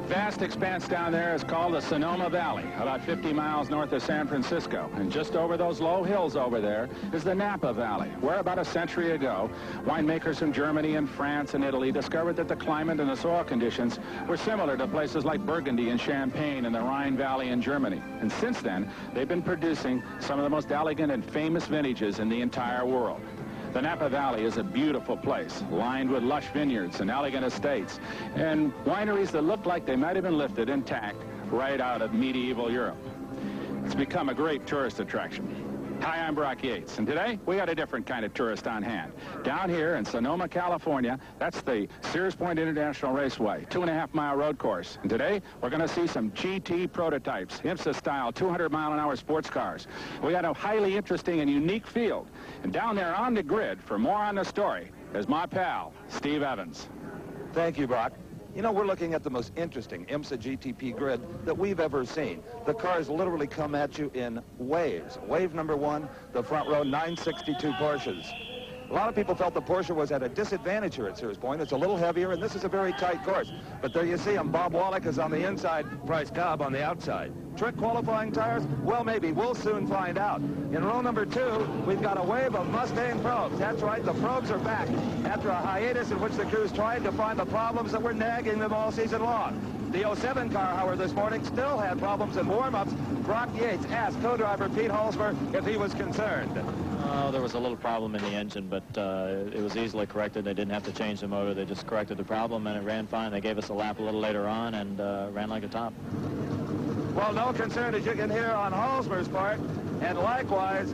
That vast expanse down there is called the Sonoma Valley, about 50 miles north of San Francisco. And just over those low hills over there is the Napa Valley, where about a century ago, winemakers from Germany and France and Italy discovered that the climate and the soil conditions were similar to places like Burgundy and Champagne and the Rhine Valley in Germany. And since then, they've been producing some of the most elegant and famous vintages in the entire world. The Napa Valley is a beautiful place, lined with lush vineyards and elegant estates, and wineries that look like they might have been lifted intact right out of medieval Europe. It's become a great tourist attraction. Hi, I'm Brock Yates, and today we got a different kind of tourist on hand. Down here in Sonoma, California, that's the Sears Point International Raceway, 2.5-mile road course. And today we're going to see some GT prototypes, IMSA-style 200-mile-an-hour sports cars. We got a highly interesting and unique field. And down there on the grid, for more on the story, is my pal, Steve Evans. Thank you, Brock. You know, we're looking at the most interesting IMSA GTP grid that we've ever seen. The cars literally come at you in waves. Wave number one, the front row 962 Porsches. A lot of people felt the Porsche was at a disadvantage here at Sears Point. It's a little heavier, and this is a very tight course. But there you see him. Bob Wallach is on the inside, Bryce Cobb on the outside. Trick qualifying tires? Well, maybe. We'll soon find out. In row number two, we've got a wave of Mustang probes. That's right, the probes are back after a hiatus in which the crews tried to find the problems that were nagging them all season long. The 07 car, however, this morning still had problems in warm-ups. Brock Yates asked co-driver Pete Holzmer if he was concerned. There was a little problem in the engine, but it was easily corrected. They didn't have to change the motor. They just corrected the problem, and it ran fine. They gave us a lap a little later on and ran like a top. Well, no concern, as you can hear, on Holzmer's part. And likewise,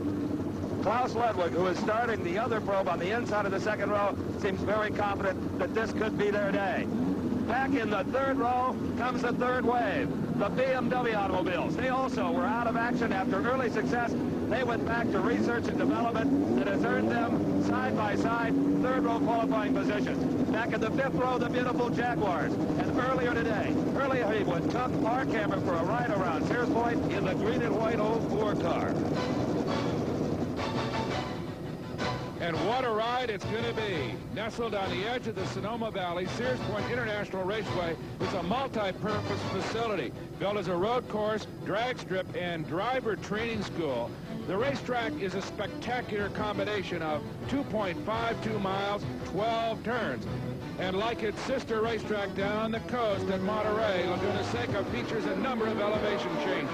Klaus Ludwig, who is starting the other probe on the inside of the second row, seems very confident that this could be their day. Back in the third row comes the third wave, the BMW automobiles. They also were out of action after early success. They went back to research and development that has earned them, side by side, third row qualifying positions. Back in the fifth row, the beautiful Jaguars. And earlier today, Hurley Haywood took our camera for a ride around Sears Point in the green and white 04 car. And what a ride it's going to be. Nestled on the edge of the Sonoma Valley, Sears Point International Raceway is a multi-purpose facility built as a road course, drag strip, and driver training school. The racetrack is a spectacular combination of 2.52 miles, 12 turns. And like its sister racetrack down the coast at Monterey, Laguna Seca features a number of elevation changes.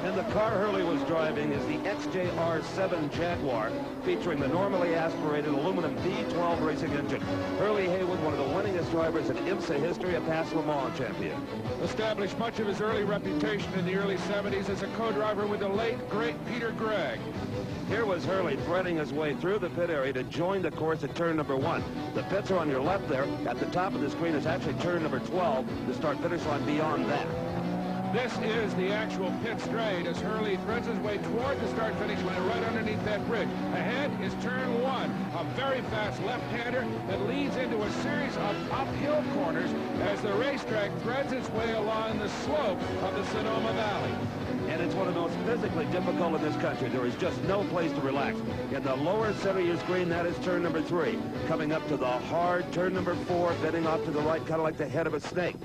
And the car Hurley was driving is the XJR7 Jaguar, featuring the normally aspirated aluminum V12 racing engine. Hurley Haywood, one of the winningest drivers in IMSA history, a past Le Mans champion. Established much of his early reputation in the early 70s as a co-driver with the late, great Peter Gregg. Here was Hurley threading his way through the pit area to join the course at turn number one. The pits are on your left there. At the top of the screen is actually turn number 12, the start-finish line beyond that. This is the actual pit straight as Hurley threads his way toward the start-finish line right underneath that bridge. Ahead is turn one, a very fast left-hander that leads into a series of uphill corners as the racetrack threads its way along the slope of the Sonoma Valley. And it's one of the most physically difficult in this country. There is just no place to relax. In the lower center of your screen, that is turn number 3. Coming up to the hard turn number 4, bending off to the right, kind of like the head of a snake.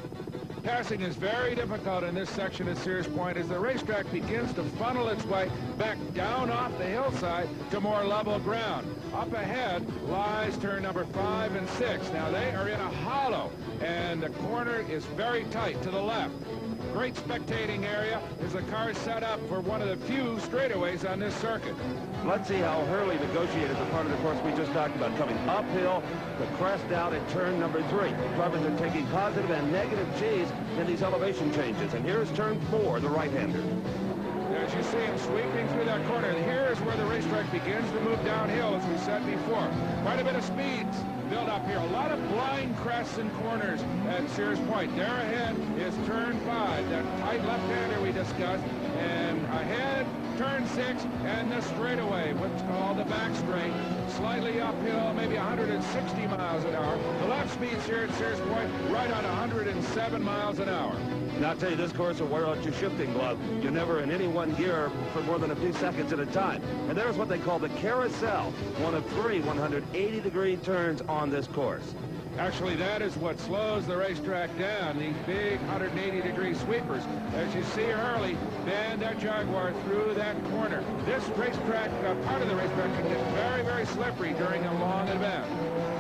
Passing is very difficult in this section at Sears Point as the racetrack begins to funnel its way back down off the hillside to more level ground. Up ahead lies turn number 5 and 6. Now they are in a hollow, and the corner is very tight to the left. Great spectating area as the car is set up for one of the few straightaways on this circuit. Let's see how Hurley negotiated the part of the course we just talked about, coming uphill to crest down at turn number 3. Drivers are taking positive and negative G's in these elevation changes. And here's turn 4, the right-hander. As you see him sweeping through that corner, here's where the racetrack begins to move downhill, as we said before. Quite a bit of speeds built up here. A lot of blind crests and corners at Sears Point. There ahead is turn 5, that tight left-hander we discussed. And ahead, turn 6, and the straightaway, what's called the back straight. slightly uphill, maybe 160 miles an hour. The lap speeds here at Sears Point right on 107 miles an hour. Now, I'll tell you, this course will wear out your shifting glove. You're never in any one gear for more than a few seconds at a time. And there's what they call the carousel, one of 3 180-degree turns on this course. Actually, that is what slows the racetrack down, these big 180-degree sweepers. As you see Hurley bend that Jaguar through that corner. This racetrack, part of the racetrack, can get very, very slippery during a long event.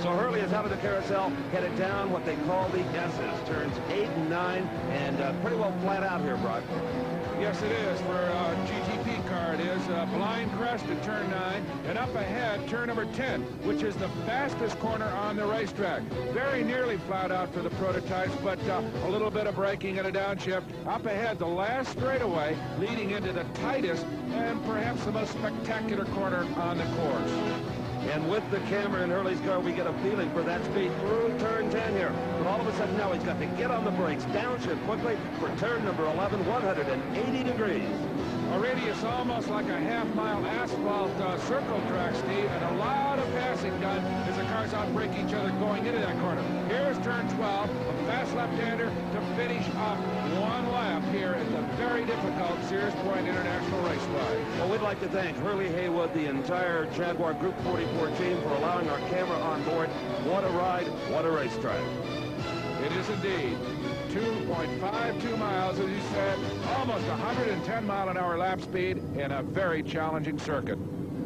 So Hurley is out of the carousel, headed down what they call the S's, turns 8 and 9, and pretty well flat out here, Brock. Yes, it is. For a GTP car, it is blind crest at turn 9, and up ahead, turn number 10, which is the fastest corner on the racetrack. Very nearly flat out for the prototypes, but a little bit of braking and a downshift. Up ahead, the last straightaway, leading into the tightest and perhaps the most spectacular corner on the course. And with the camera in Hurley's car, we get a feeling for that speed through turn 10 here. But all of a sudden now he's got to get on the brakes, downshift quickly for turn number 11, 180 degrees. A radius almost like a half-mile asphalt circle track, Steve, and a lot of passing done as the cars outbrake each other going into that corner. Here's turn 12, a fast left-hander to finish up one lap here at the very difficult Sears Point International Raceway. Well, we'd like to thank Hurley Haywood, the entire Jaguar Group 44 team, for allowing our camera on board. What a ride, what a racetrack. It is indeed. 2.52 miles, as you said, almost 110-mile-an-hour lap speed in a very challenging circuit.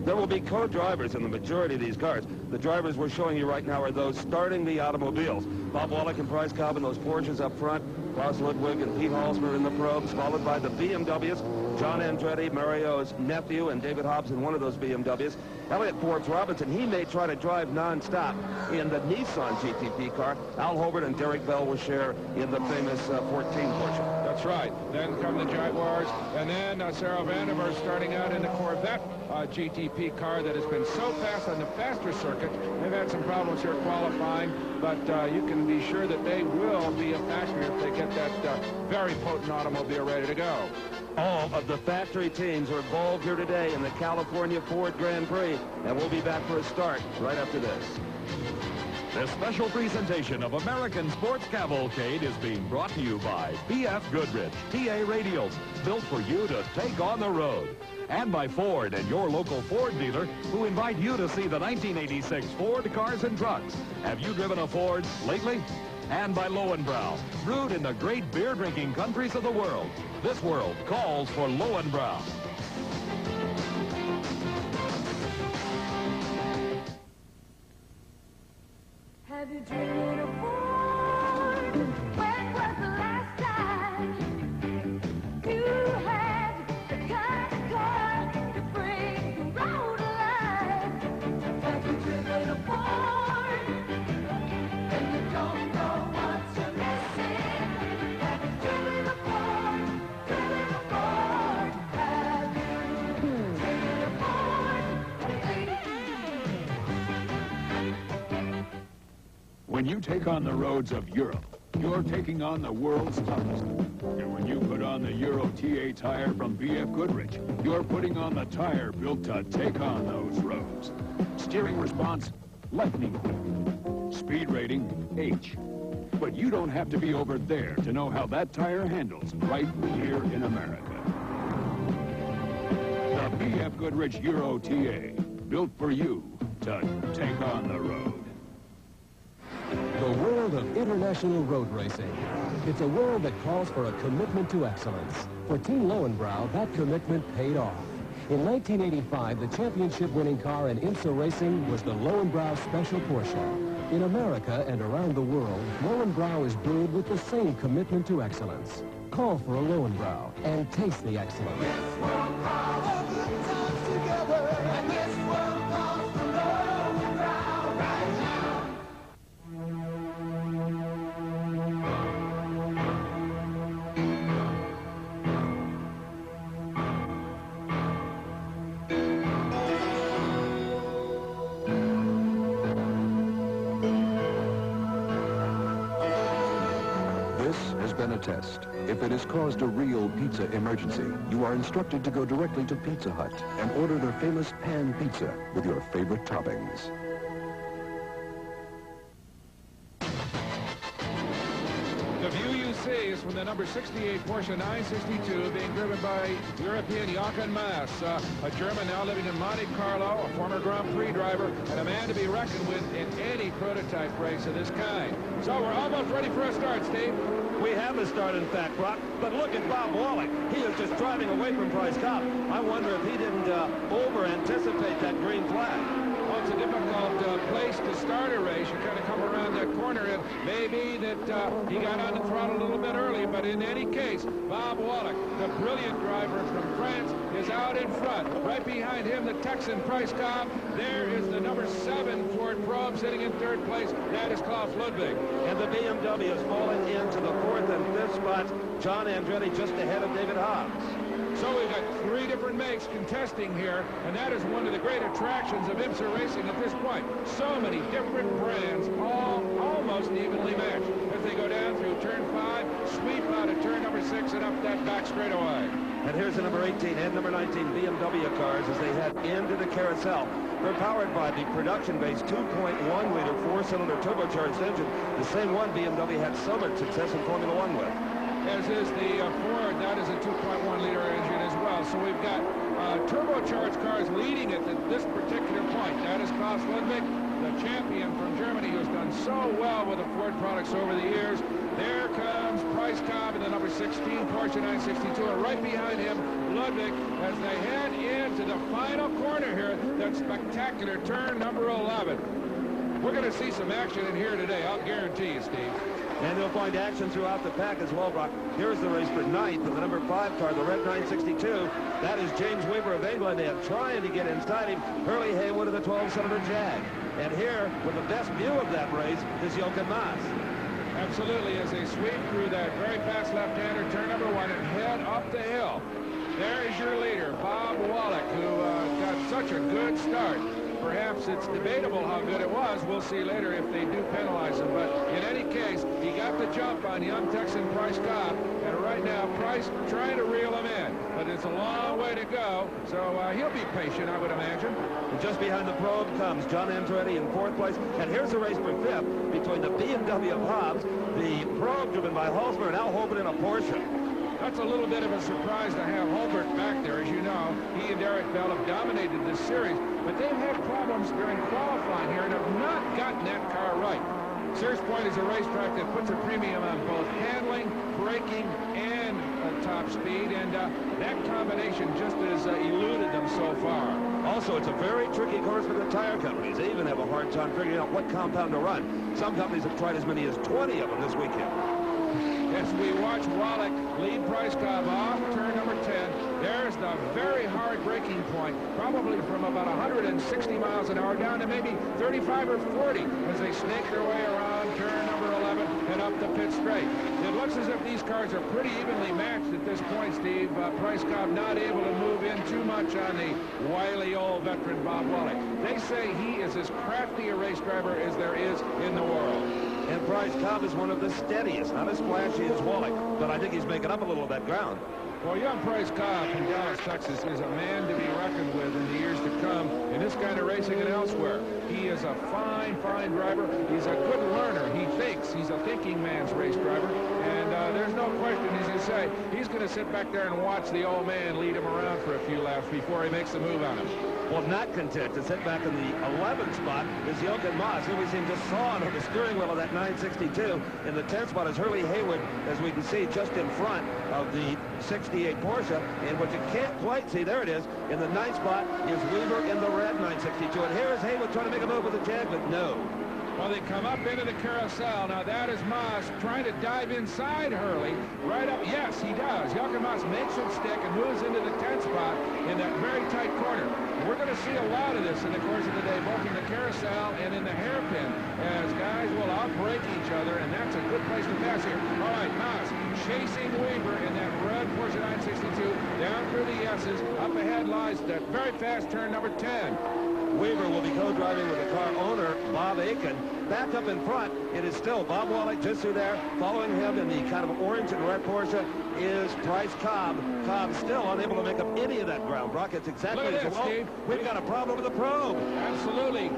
There will be co-drivers in the majority of these cars. The drivers we're showing you right now are those starting the automobiles. Bob Wallach and Bryce Cobb in those Porsches up front. Klaus Ludwig and Pete Halsmer in the probes, followed by the BMWs. John Andretti, Mario's nephew, and David Hobbs in one of those BMWs. Elliott Forbes Robinson, he may try to drive nonstop in the Nissan GTP car. Al Hobart and Derek Bell will share in the famous 14 Porsche. That's right. Then come the Jaguars, and then Sarah Vandenberg starting out in the Corvette GTP car that has been so fast on the faster circuit. They've had some problems here qualifying, but you can be sure that they will be a factor if they get that very potent automobile ready to go. All of the factory teams are involved here today in the California Ford Grand Prix, and we'll be back for a start right after this. This special presentation of American Sports Cavalcade is being brought to you by B.F. Goodrich TA Radials, built for you to take on the road. And by Ford and your local Ford dealer, who invite you to see the 1986 Ford Cars and Trucks. Have you driven a Ford lately? And by Lowenbrau, brewed in the great beer-drinking countries of the world. This world calls for Lowenbrau. Have you driven a Ford? When was the last time you had the kind of car to bring the road alive? Have you driven a Ford? And you don't know what you're missing. Have you driven a Ford? Driven a Ford? Have you driven a Ford? When you take on the roads of Europe, you're taking on the world's toughest. And when you put on the Euro TA tire from B.F. Goodrich, you're putting on the tire built to take on those roads. Steering response, lightning quick. Speed rating, H. But you don't have to be over there to know how that tire handles right here in America. The B.F. Goodrich Euro TA, built for you to take on the road. The world of international road racing. It's a world that calls for a commitment to excellence. For Team Lowenbrau, that commitment paid off. In 1985, the championship-winning car in IMSA racing was the Lowenbrau Special Porsche. In America and around the world, Lowenbrau is brewed with the same commitment to excellence. Call for a Lowenbrau and taste the excellence. This world calls for good times together, and this world calls for Lowenbrau right now. than a test. If it has caused a real pizza emergency, you are instructed to go directly to Pizza Hut and order their famous pan pizza with your favorite toppings. The view you see is from the number 68 Porsche 962 being driven by European Jochen Mass, a German now living in Monte Carlo, a former Grand Prix driver, and a man to be reckoned with in any prototype race of this kind. So we're almost ready for a start, Steve. We have a start, in fact, Brock. But look at Bob Wallach. He is just driving away from Price Cobb. I wonder if he didn't over-anticipate that green flag. Well, it's a difficult place to start a race. You kind of come around that corner, and maybe that he got on the throttle a little bit early. But in any case, Bob Wallach, the brilliant driver from France, is out in front. Right behind him, the Texan Price Cobb. There is the number 7 Ford Probe sitting in 3rd place. That is Klaus Ludwig. And the BMW has fallen into the 4th and 5th spots. John Andretti just ahead of David Hobbs. So we've got 3 different makes contesting here, and that is one of the great attractions of IMSA racing at this point. So many different brands, all almost evenly matched. As they go down through turn 5, sweep out of turn number 6 and up that back straightaway. And here's the number 18 and number 19 BMW cars as they head into the carousel. They're powered by the production-based 2.1-liter 4-cylinder turbocharged engine, the same one BMW had so much success in Formula One with. As is the Ford, that is a 2.1-liter engine as well. So we've got turbocharged cars leading at this particular point. That is Klaus Ludwig, the champion from Germany, who's done so well with the Ford products over the years. There comes Price Cobb in the number 16 Porsche 962, and right behind him, Ludwig, as they head into the final corner here, that spectacular turn number 11. We're going to see some action in here today, I'll guarantee you, Steve. And they'll find action throughout the pack as well, Brock. Here's the race for 9th in the number 5 car, the red 962. That is James Weaver of England. They are trying to get inside him. Hurley Haywood of the 12-cylinder Jag. And here, with the best view of that race, is Jochen Mass. Absolutely, as they sweep through that very fast left-hander, turn number 1, and head up the hill. There is your leader, Bob Wallach, who got such a good start. Perhaps it's debatable how good it was. We'll see later if they do penalize him. But in any case, he got the jump on young Texan Price Cobb. And right now, Price trying to reel him in. But it's a long way to go. So he'll be patient, I would imagine. And just behind the Probe comes John Andretti in 4th place. And here's the race for 5th between the BMW of Hobbs, the Probe driven by Halsmer, and Al Holbert in a Porsche. That's a little bit of a surprise to have Holbert back there. As you know, he and Derek Bell have dominated this series, but they've had problems during qualifying here and have not gotten that car right. Sears Point is a racetrack that puts a premium on both handling, braking, and top speed, and that combination just has eluded them so far. Also, it's a very tricky course for the tire companies. They even have a hard time figuring out what compound to run. Some companies have tried as many as 20 of them this weekend. As we watch Wallach lead Price Cobb off turn number 10, there's the very hard braking point, probably from about 160 miles an hour down to maybe 35 or 40 as they snake their way around turn number 11 and up the pit straight. It looks as if these cars are pretty evenly matched at this point, Steve. Price Cobb not able to move in too much on the wily old veteran Bob Wallach. They say he is as crafty a race driver as there is in the world. And Price Cobb is one of the steadiest, not as flashy as Wallach, but I think he's making up a little of that ground. Well, young Price Cobb from Dallas, Texas is a man to be reckoned with in the years to come in this kind of racing and elsewhere. He is a fine, fine driver. He's a good learner. He thinks. He's a thinking man's race driver. And there's no question, as you say, he's going to sit back there and watch the old man lead him around for a few laps before he makes the move on him. Well, not content to sit back in the 11th spot is Jochen Mass, who we seem just saw on the steering wheel of that 962. In the 10th spot is Hurley Haywood, as we can see, just in front of the 68 Porsche. And what you can't quite see, there it is, in the 9th spot is Weaver in the red 962. And here is Haywood trying to make a move with the Jag, but no. Well, they come up into the carousel. Now, that is Maas trying to dive inside Hurley. Right up. Yes, he does. Jochen Maas makes it stick and moves into the 10th spot in that very tight corner. We're going to see a lot of this in the course of the day, both in the carousel and in the hairpin, as guys will outbreak each other, and that's a good place to pass here. All right, Maas chasing Weaver in that red Porsche 962, down through the S's. Up ahead lies that very fast turn number 10. Weaver will be co-driving with the car owner, Bob Aiken. Back up in front, it is still Bob Wallach just through there. Following him in the kind of orange and red Porsche is Bryce Cobb. Cobb still unable to make up any of that ground. Brock, it's exactly Look at as this, well. Steve. We've got a problem with the probe. Absolutely.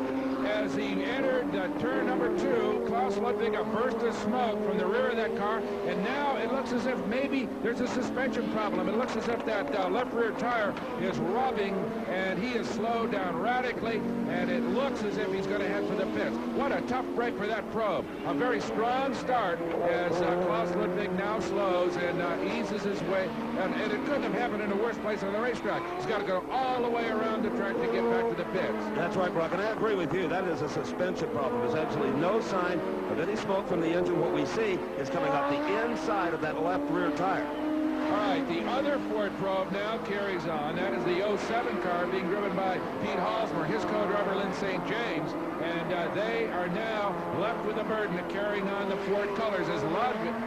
As he entered turn number 2, Klaus Ludwig, a burst of smoke from the rear of that car, and now it looks as if maybe there's a suspension problem. It looks as if that left rear tire is rubbing, and he is slowed down radically, and it looks as if he's going to head for the pits. What a tough break for that probe. A very strong start as Klaus Ludwig now slows and eases his way, and it couldn't have happened in a worse place on the racetrack. He's got to go all the way around the track to get back to the pits. That's right, Brock, and I agree with you. That is a suspension problem. There's absolutely no sign of any smoke from the engine. What we see is coming off the inside of that left rear tire. All right, the other Ford probe now carries on. That is the 07 car being driven by Pete Halsmer, his co-driver Lynn St. James, and they are now left with the burden of carrying on the Ford colors as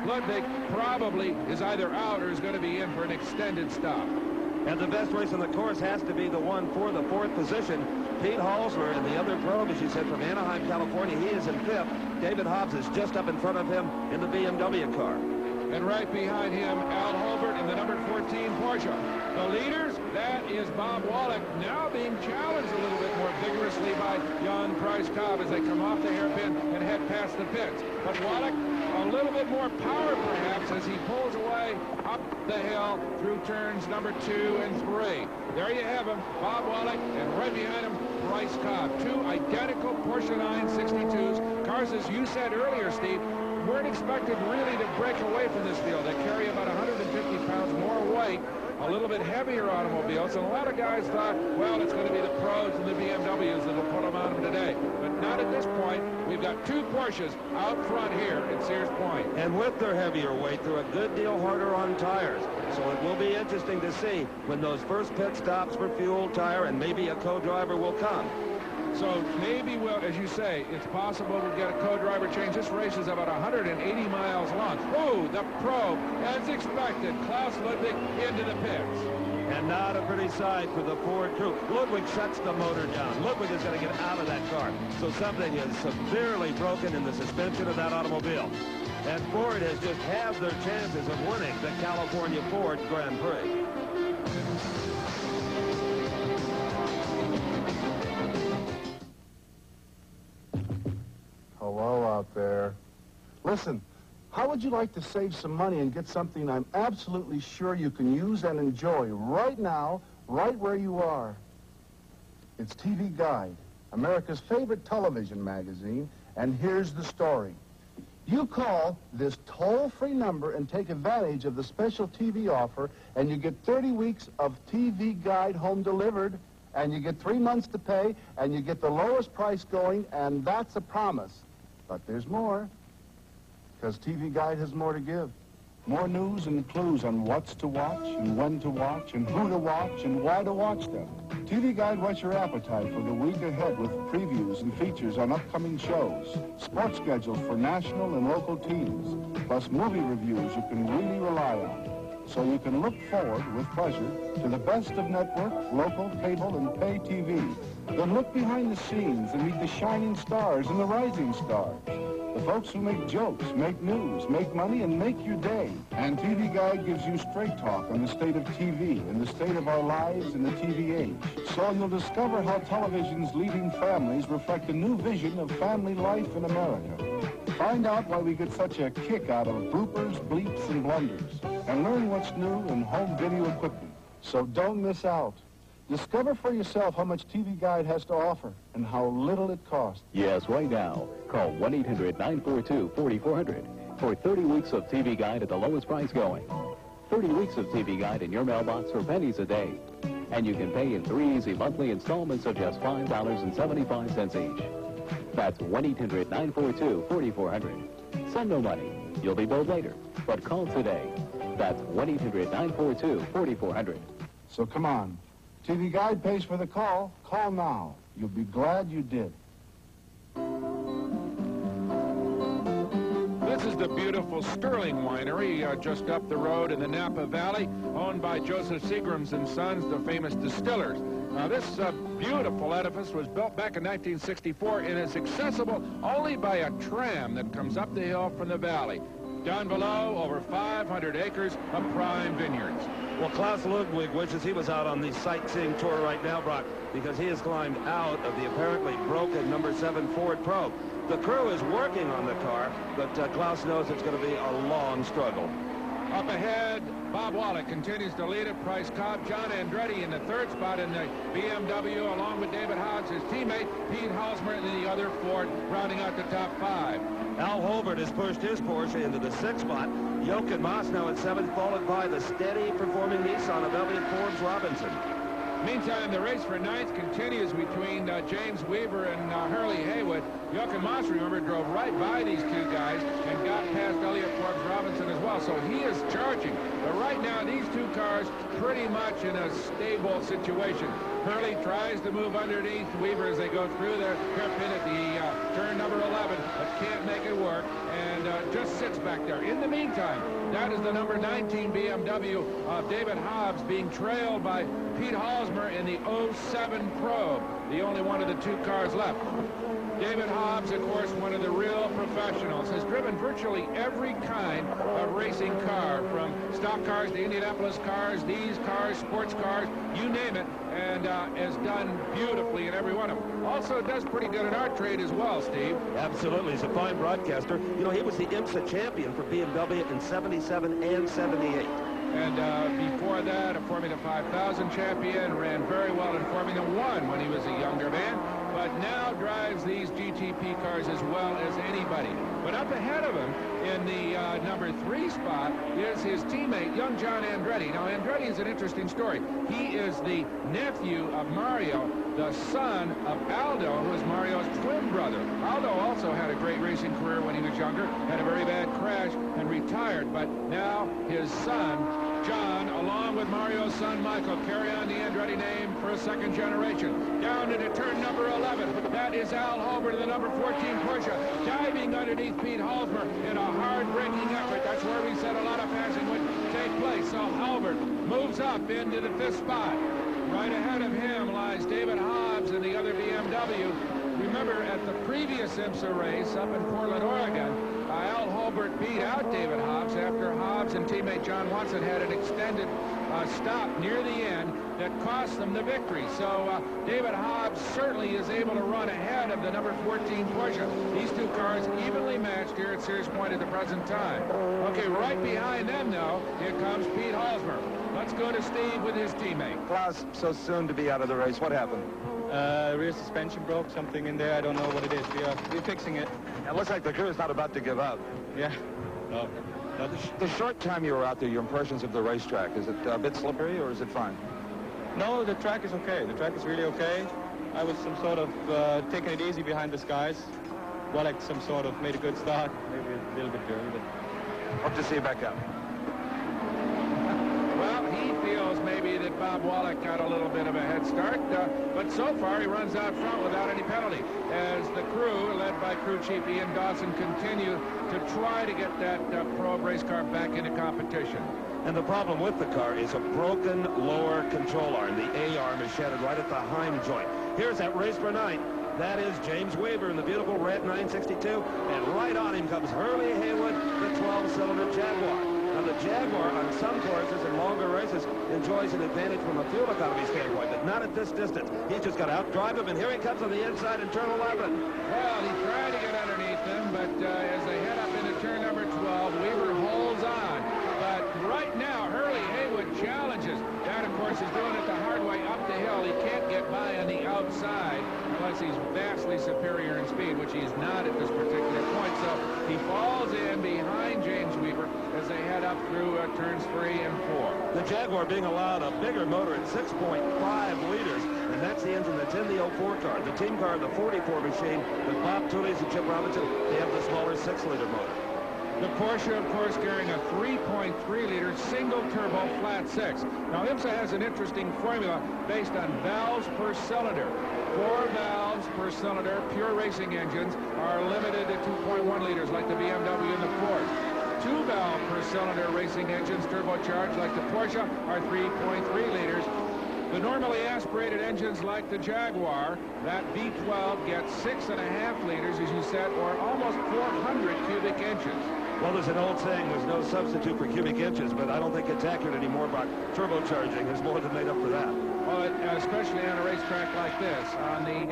Ludwig probably is either out or is going to be in for an extended stop. And the best race on the course has to be the one for the 4th position. Pete Halsmer and the other probe, as you said, from Anaheim, California, he is in 5th. David Hobbs is just up in front of him in the BMW car. And right behind him, Al Holbert in the number 14 Porsche. The leaders, that is Bob Wallach, now being challenged a little bit more vigorously by Jan Price Cobb as they come off the hairpin and head past the pits. But Wallach, a little bit more power perhaps as he pulls away up the hill through turns number 2 and 3. There you have him, Bob Wallach, and right behind him, Price Cobb. 2 identical Porsche 962s. Cars, as you said earlier, Steve, weren't expected really to break away from this field. They carry about 150 pounds more weight, a little bit heavier automobiles, and a lot of guys thought, well, it's going to be the pros and the BMWs that will put them on them today. But not at this point. We've got 2 Porsches out front here at Sears Point. And with their heavier weight, they're a good deal harder on tires. So it will be interesting to see when those first pit stops for fuel, tire, and maybe a co-driver will come. So maybe, well, as you say, it's possible we'll get a co-driver change. This race is about 180 miles long. Oh, the probe, as expected, Klaus Ludwig into the pits. And not a pretty sight for the Ford crew. Ludwig shuts the motor down. Ludwig is going to get out of that car. So something is severely broken in the suspension of that automobile. And Ford has just halved their chances of winning the California Ford Grand Prix. Hello out there. Listen, how would you like to save some money and get something I'm absolutely sure you can use and enjoy right now, right where you are? It's TV Guide, America's favorite television magazine, and here's the story. You call this toll-free number and take advantage of the special TV offer, and you get 30 weeks of TV Guide home delivered, and you get 3 months to pay, and you get the lowest price going, and that's a promise. But there's more, because TV Guide has more to give. More news and clues on what's to watch and when to watch and who to watch and why to watch them. TV Guide whets your appetite for the week ahead with previews and features on upcoming shows, sports schedules for national and local teams, plus movie reviews you can really rely on. So you can look forward with pleasure to the best of network, local, cable, and pay TV. Then look behind the scenes and meet the shining stars and the rising stars. The folks who make jokes, make news, make money, and make your day. And TV Guide gives you straight talk on the state of TV and the state of our lives in the TV age. So you'll discover how television's leading families reflect a new vision of family life in America. Find out why we get such a kick out of bloopers, bleeps, and blunders. And learn what's new in home video equipment. So don't miss out. Discover for yourself how much TV Guide has to offer and how little it costs. Yes, right now. Call 1-800-942-4400 for 30 weeks of TV Guide at the lowest price going. 30 weeks of TV Guide in your mailbox for pennies a day. And you can pay in 3 easy monthly installments of just $5.75 each. That's 1-800-942-4400. Send no money. You'll be billed later. But call today. That's 1-800-942-4400. So come on. TV Guide pays for the call. Call now. You'll be glad you did. This is the beautiful Sterling Winery just up the road in the Napa Valley, owned by Joseph Seagram's and Sons, the famous distillers. Now, this beautiful edifice was built back in 1964 and is accessible only by a tram that comes up the hill from the valley. Down below, over 500 acres of prime vineyards. Well, Klaus Ludwig wishes he was out on the sightseeing tour right now, Brock, because he has climbed out of the apparently broken number 7 Ford Probe. The crew is working on the car, but Klaus knows it's going to be a long struggle. Up ahead, Bob Wallach continues to lead it. Price Cobb, John Andretti in the third spot in the BMW, along with David Hobbs, his teammate, Pete Halsmer, and the other Ford, rounding out the top 5. Al Holbert has pushed his Porsche into the 6th spot. Jochen Mass now at 7th, followed by the steady-performing Nissan of Elliott Forbes Robinson. Meantime, the race for 9th continues between James Weaver and Hurley Haywood. Jochen Mass, remember, drove right by these two guys and got past Elliott Forbes Robinson as well, so he is charging. But right now, these two cars pretty much in a stable situation. Hurley tries to move underneath Weaver as they go through their hairpin at the turn number 11, but can't make it work, and just sits back there. In the meantime, that is the number 19 BMW of David Hobbs being trailed by Pete Halsmer in the 07 Probe, the only one of the two cars left. David Hobbs, of course, one of the real professionals, has driven virtually every kind of racing car, from stock cars to Indianapolis cars, these cars, sports cars, you name it, and has done beautifully in every one of them. Also does pretty good in our trade as well, Steve. Absolutely. He's a fine broadcaster. You know, he was the IMSA champion for BMW in 77 and 78. And before that, a Formula 5000 champion, ran very well in Formula 1 when he was a younger man, but now drives these GTP cars as well as anybody. But up ahead of him in the number 3 spot is his teammate, young John Andretti. Now, Andretti is an interesting story. He is the nephew of Mario, the son of Aldo, who is Mario's twin brother. Aldo also had a great racing career when he was younger, had a very bad crash and retired, but now his son, John, along with Mario's son Michael, carry on the Andretti name for a second generation. Down into turn number 11. That is Al Holbert in the number 14 Porsche, diving underneath Pete Halsmer in a hard-braking effort. That's where we said a lot of passing would take place. So Halbert moves up into the 5th spot. Right ahead of him lies David Hobbs and the other BMW. Remember, at the previous IMSA race up in Portland, Oregon, Al Holbert beat out David Hobbs after Hobbs and teammate John Watson had an extended stop near the end that cost them the victory. So David Hobbs certainly is able to run ahead of the number 14 Porsche. These two cars evenly matched here at Sears Point at the present time. Okay, right behind them, though, here comes Pete Halsmer. Let's go to Steve with his teammate. Klaus, so soon to be out of the race. What happened? Rear suspension broke, something in there. I don't know what it is. We're fixing it. It looks like the crew is not about to give up. Yeah. No. The short time you were out there, your impressions of the racetrack, is it a bit slippery or is it fine? No, the track is okay. The track is really okay. I was some sort of taking it easy behind the skies. Wallach some sort of made a good start. Maybe a little bit dirty, but... Hope to see you back up. Well, he feels maybe that Bob Wallach got a little bit of a head start, but so far he runs out front without any penalty as the crew, led by crew chief Ian Dawson, continue to try to get that probe race car back into competition. And the problem with the car is a broken lower control arm. The A-arm is shattered right at the Heim joint. Here's that race for 9. That is James Weaver in the beautiful red 962, and right on him comes Hurley Haywood, the 12-cylinder Jaguar. Now, the Jaguar, on some courses and longer races, enjoys an advantage from a fuel economy standpoint, but not at this distance. He's just got to outdrive him, and here he comes on the inside in turn 11. Well, he tried to get underneath them, but as they head up into turn number 12, Weaver holds on. But right now, Hurley Haywood challenges. That, of course, is doing it the hard way up the hill. He can't get by on the outside unless he's vastly superior in speed, which he's not at this particular point. So he falls in behind James Weaver as they head up through turns 3 and 4. The Jaguar being allowed a bigger motor at 6.5 liters, and that's the engine that's in the 04 car. The team car, the 44 machine, with Bob Tooley's and Chip Robinson, they have the smaller 6-liter motor. The Porsche, of course, carrying a 3.3-liter single-turbo flat 6. Now, IMSA has an interesting formula based on valves per cylinder. 4 valves per cylinder, pure racing engines, are limited to 2.1 liters like the BMW and the Ford. 2 valve per cylinder racing engines, turbocharged like the Porsche, are 3.3 liters. The normally aspirated engines like the Jaguar, that V12 gets 6.5 liters, as you said, or almost 400 cubic inches. Well, there's an old saying, there's no substitute for cubic inches, but I don't think it's accurate anymore about turbocharging. There's more than made up for that. Well, especially on a racetrack like this. On the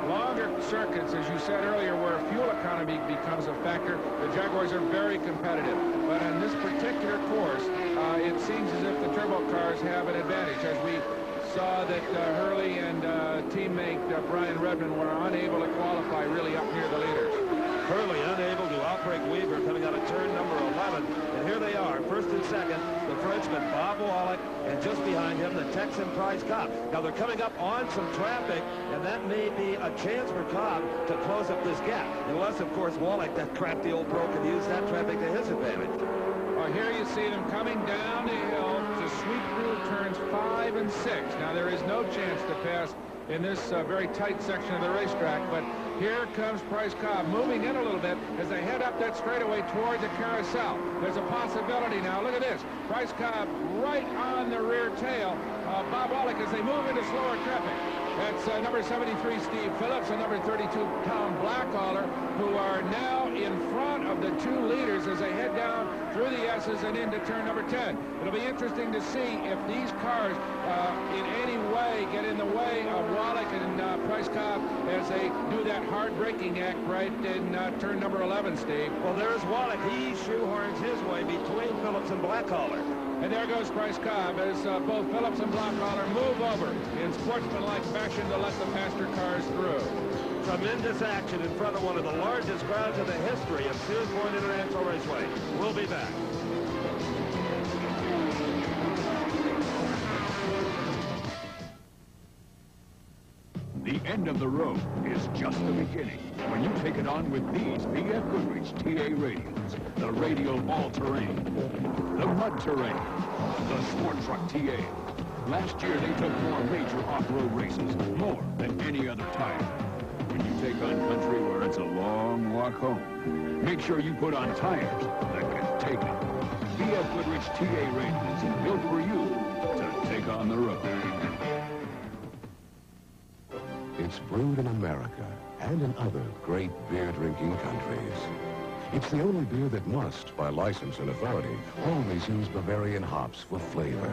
longer circuits, as you said earlier, where fuel economy becomes a factor, the Jaguars are very competitive. But on this particular course, it seems as if the turbo cars have an advantage, as we saw that Hurley and teammate Brian Redmond were unable to qualify really up near the leaders. Hurley unable to outbreak Weaver coming out of turn number 11. And here they are, first and second, the Frenchman Bob Wallach, and just behind him, the Texan Prix Sears. Now they're coming up on some traffic, and that may be a chance for Cobb to close up this gap. Unless, of course, Wallach, that crafty old pro, can use that traffic to his advantage. Well, here you see them coming down the hill to sweep through turns 5 and 6. Now, there is no chance to pass in this very tight section of the racetrack, but here comes Prix Sears moving in a little bit as they head up that straightaway toward the carousel. There's a possibility now. Look at this. Prix Sears right on the rear tail of Bob Wallach as they move into slower traffic. That's number 73, Steve Phillips, and number 32, Tom Blackaller, who are now in front of the two leaders as they head down through the S's and into turn number 10. It'll be interesting to see if these cars in any way get in the way of Wallach and Prix Sears as they do that hard braking act right in turn number 11, Steve. Well, there's Wallach. He shoehorns his way between Phillips and Blackaller. And there goes Prix Sears as both Phillips and Blackaller move over in sportsmanlike fashion to let the faster cars through. Tremendous action in front of one of the largest crowds in the history of Sears Point International Raceway. We'll be back. The end of the road is just the beginning when you take it on with these B.F. Goodrich TA radios. The radial all-terrain, the mud terrain, the sport truck TA. Last year they took more major off-road races, more than any other tire. When you take on country where it's a long walk home, make sure you put on tires that can take them. B.F. Goodrich TA radios, built for you to take on the road. It's brewed in America and in other great beer-drinking countries. It's the only beer that must, by license and authority, always use Bavarian hops for flavor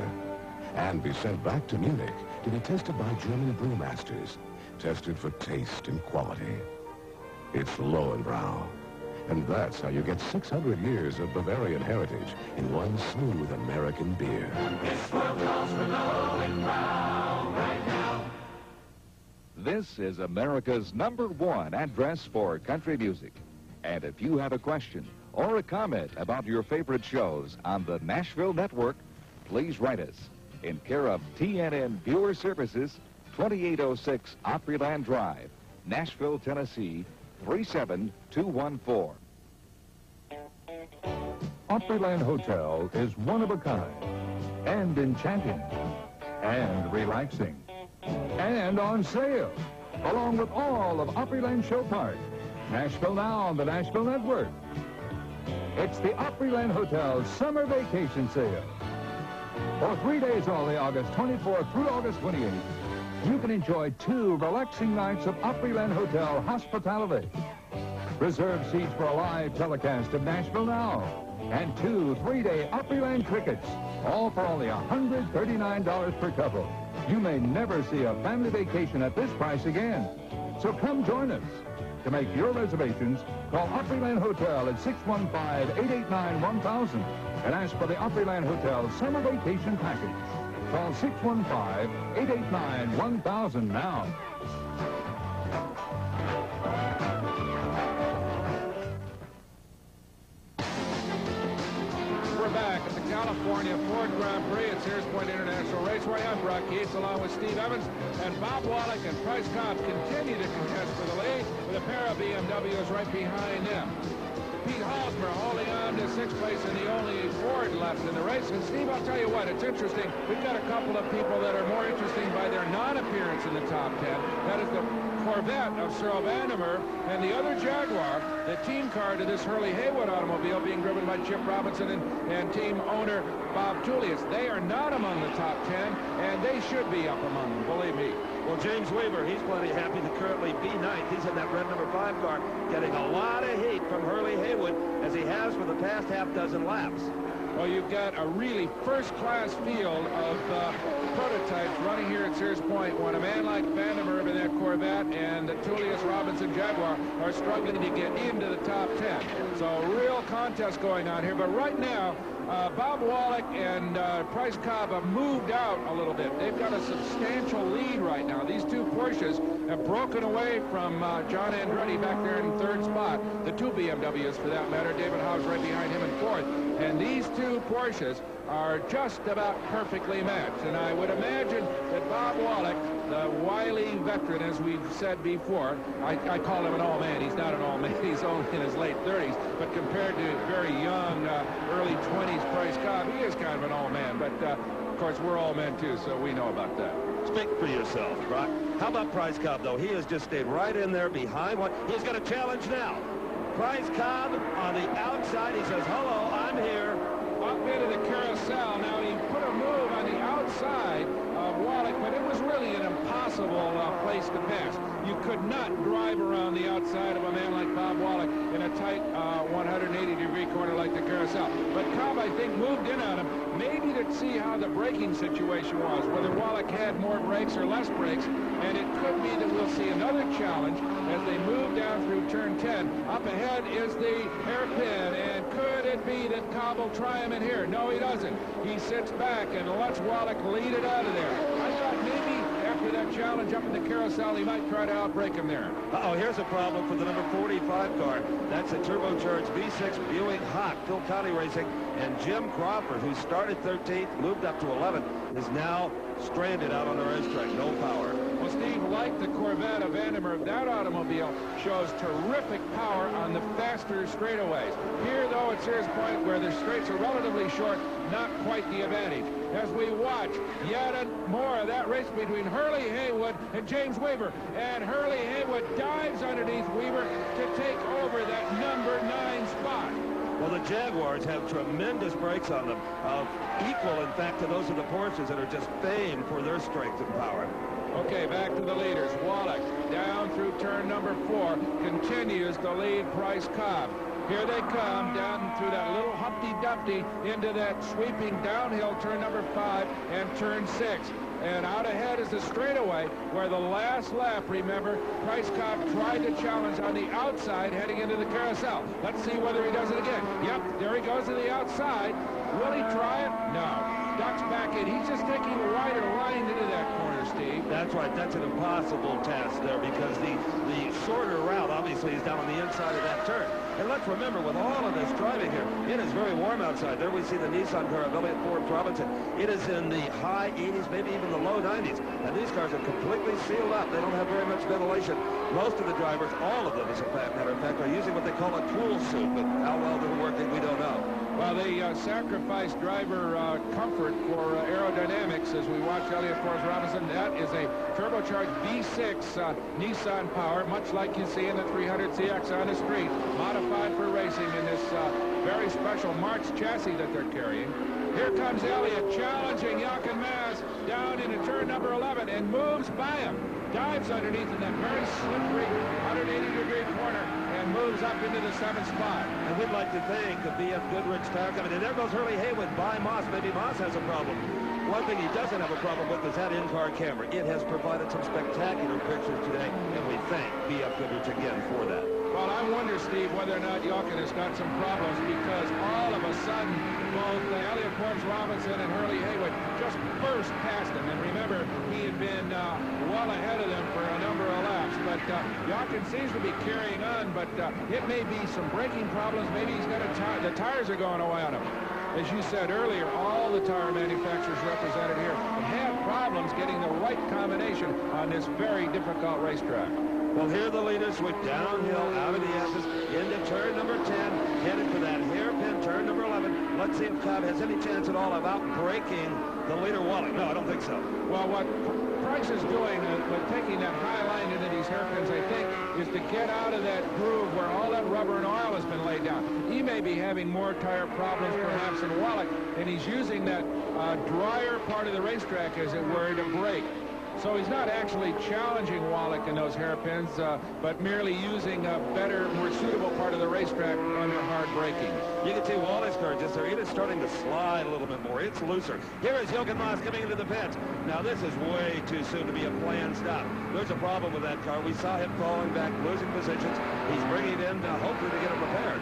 and be sent back to Munich to be tested by German brewmasters, tested for taste and quality. It's Lowenbrau, and that's how you get 600 years of Bavarian heritage in one smooth American beer. This world calls for Lowenbrau right now. This is America's #1 address for country music. And if you have a question or a comment about your favorite shows on the Nashville Network, please write us in care of TNN Viewer Services, 2806 Opryland Drive, Nashville, Tennessee, 37214. Opryland Hotel is one of a kind, and enchanting, and relaxing, and on sale, along with all of Opryland Show Park. Nashville Now on the Nashville Network. It's the Opryland Hotel Summer Vacation Sale. For 3 days only, August 24th through August 28th, you can enjoy 2 relaxing nights of Opryland Hotel hospitality. Reserve seats for a live telecast of Nashville Now, and 2 3-day Opryland crickets, all for only $139 per couple. You may never see a family vacation at this price again. So come join us. To make your reservations, call Opryland Hotel at 615-889-1000 and ask for the Opryland Hotel Summer Vacation Package. Call 615-889-1000 now. We're back at the California Ford Grand Prix at Sears Point International Raceway. I'm Brock Yates along with Steve Evans, and Bob Wallach and Prix Sears continue to contest for the lead with a pair of BMWs right behind them. Pete Halsmer holding on to 6th place and the only Ford left in the race. And Steve, I'll tell you what, it's interesting. We've got a couple of people that are more interesting by their non-appearance in the top 10. That is the Corvette of Cyril Vandermeer, and the other Jaguar, the team car to this Hurley Haywood automobile being driven by Chip Robinson and team owner Bob Tullius. They are not among the top 10, and they should be up among them, believe me. Well, James Weaver, he's plenty happy to currently be ninth. He's in that red number 5 car, getting a lot of heat from Hurley Haywood, as he has for the past half dozen laps. Well, you've got a really first-class field of prototypes running here at Sears Point when a man like Vandermeer in that Corvette and the Tullius Robinson Jaguar are struggling to get into the top 10. So a real contest going on here. But right now, Bob Wallach and Price Cobb have moved out a little bit. They've got a substantial lead right now. These two Porsches have broken away from John Andretti back there in third spot. The two BMWs, for that matter. David Howe's right behind him in fourth. And these two Porsches are just about perfectly matched. And I would imagine that Bob Wallach, the wily veteran, as we've said before, I call him an all man. He's not an all man. He's only in his late 30s. But compared to very young, early 20s Price Cobb, he is kind of an all man. But, of course, we're all men, too, so we know about that. Speak for yourself, Brock. How about Price Cobb, though? He has just stayed right in there behind one. He's got a challenge now. Price Cobb on the outside. He says, hello, I'm here. Up into the carousel. Now, he put a move on the outside of Wallach, but it was really an impossible place to pass. You could not drive around the outside of a man like Bob Wallach in a tight 180-degree corner like the carousel. But Cobb, I think, moved in on him, maybe to see how the braking situation was, whether Wallach had more brakes or less brakes, and it could be that we'll see another challenge as they move down through turn 10. Up ahead is the hairpin, and could it be that Cobb will try him in here? No, he doesn't. He sits back and lets Wallach lead it out of there. I thought maybe after that challenge up in the carousel, he might try to outbrake him there. Uh-oh, here's a problem for the number 45 car. That's a turbocharged V6 Buick Hawk, Phil Conley Racing, and Jim Crawford, who started 13th, moved up to 11th, is now stranded out on the racetrack. No power. Well, Steve, like the Corvette of Vandermeer, that automobile shows terrific power on the faster straightaways. Here, though, at Sears Point, where the straights are relatively short, not quite the advantage. As we watch yet more of that race between Hurley Haywood and James Weaver. And Hurley Haywood dives underneath Weaver to take over that number 9 spot. Well, the Jaguars have tremendous brakes on them, equal, in fact, to those of the Porsches that are just famed for their strength and power. Okay, back to the leaders. Wallach down through turn number 4 continues to lead Price Cobb. Here they come down through that little Humpty Dumpty into that sweeping downhill turn number 5 and turn 6. And out ahead is the straightaway where the last lap, remember, Price Cobb tried to challenge on the outside heading into the carousel. Let's see whether he does it again. Yep, there he goes to the outside. Will he try it? No. Ducks back in. He's just taking a wider line into that corner, Steve. That's right. That's an impossible task there because the shorter route obviously is down on the inside of that turn. And let's remember, with all of this driving here, it is very warm outside. There we see the Nissan car of Elliott Forbes Robinson. It is in the high 80s, maybe even the low 90s. And these cars are completely sealed up. They don't have very much ventilation. Most of the drivers, all of them as a matter of fact, are using what they call a cool suit. But how well they're working, we don't know. Well, they sacrificed driver comfort for aerodynamics as we watch Elliott Forbes Robinson. That is a turbocharged V6 Nissan power, much like you see in the 300CX on the street, modified for racing in this very special March chassis that they're carrying. Here comes Elliott challenging Jochen Mass down into turn number 11 and moves by him. Dives underneath in that very slippery 180-degree corner and moves up into the 7th spot. And we'd like to thank the B.F. Goodrich Tire Company. And there goes Hurley Haywood by Moss. Maybe Moss has a problem. One thing he doesn't have a problem with is that in-car camera. It has provided some spectacular pictures today, and we thank B.F. Goodrich again for that. Well, I wonder, Steve, whether or not Jochen has got some problems because all of a sudden, both Elliott Forbes Robinson and Hurley Haywood just burst past him. And remember, he had been well ahead of them for a number of laps. But Jochen seems to be carrying on, but it may be some braking problems. Maybe he's got the tires are going away on him. As you said earlier, all the tire manufacturers represented here have problems getting the right combination on this very difficult racetrack. Well, here the leaders sweep downhill out of the S's into turn number 10, headed for that hairpin turn number 11. Let's see if Cobb has any chance at all of out-braking the leader Wallach. No, I don't think so. Well, what Price is doing with taking that high line into these hairpins, I think, is to get out of that groove where all that rubber and oil has been laid down. He may be having more tire problems perhaps than Wallach, and he's using that drier part of the racetrack, as it were, to brake. So he's not actually challenging Wallach in those hairpins, but merely using a better, more suitable part of the racetrack under hard braking. You can see Wallach's car just there. It is starting to slide a little bit more. It's looser. Here is Jochen Mass coming into the pits. Now, this is way too soon to be a planned stop. There's a problem with that car. We saw him falling back, losing positions. He's bringing it in, hopefully, to get it repaired.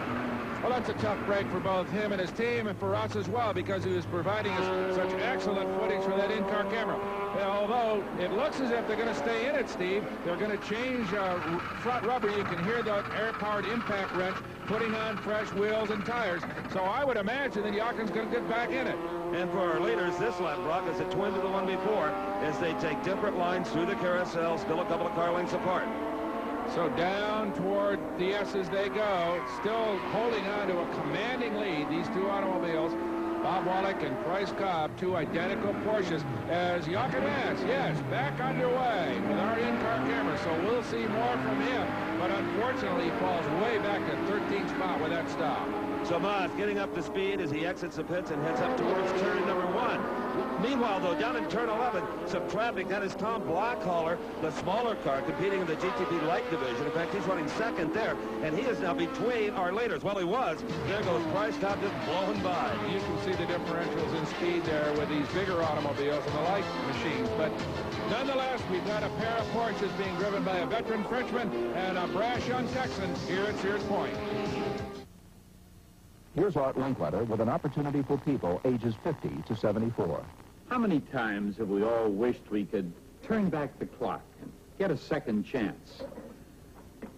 Well, that's a tough break for both him and his team, and for us as well, because he was providing us such excellent footage for that in-car camera. Although it looks as if they're going to stay in it, Steve, they're going to change front rubber. You can hear the air-powered impact wrench putting on fresh wheels and tires. So I would imagine that Jochen's going to get back in it. And for our leaders, this lap, Brock, is a twin to the one before, as they take different lines through the carousel, still a couple of car lengths apart. So down toward the S's they go, still holding on to a commanding lead, these two automobiles, Bob Wallach and Price Cobb, two identical Porsches, as Jochen Mass, yes, back underway with our in-car camera, so we'll see more from him, but unfortunately he falls way back to 13th spot with that stop. So Maas getting up to speed as he exits the pits and heads up towards turn number 1. Meanwhile, though, down in turn 11, some traffic. That is Tom Blackhaller, the smaller car, competing in the GTP light division. In fact, he's running second there, and he is now between our leaders. Well, he was. There goes Price Cobb just blowing by. You can see the differentials in speed there with these bigger automobiles and the light machines, but nonetheless, we've got a pair of Porsches being driven by a veteran Frenchman and a brash young Texan here at Sears Point. Here's Art Linkletter with an opportunity for people ages 50 to 74. How many times have we all wished we could turn back the clock and get a second chance?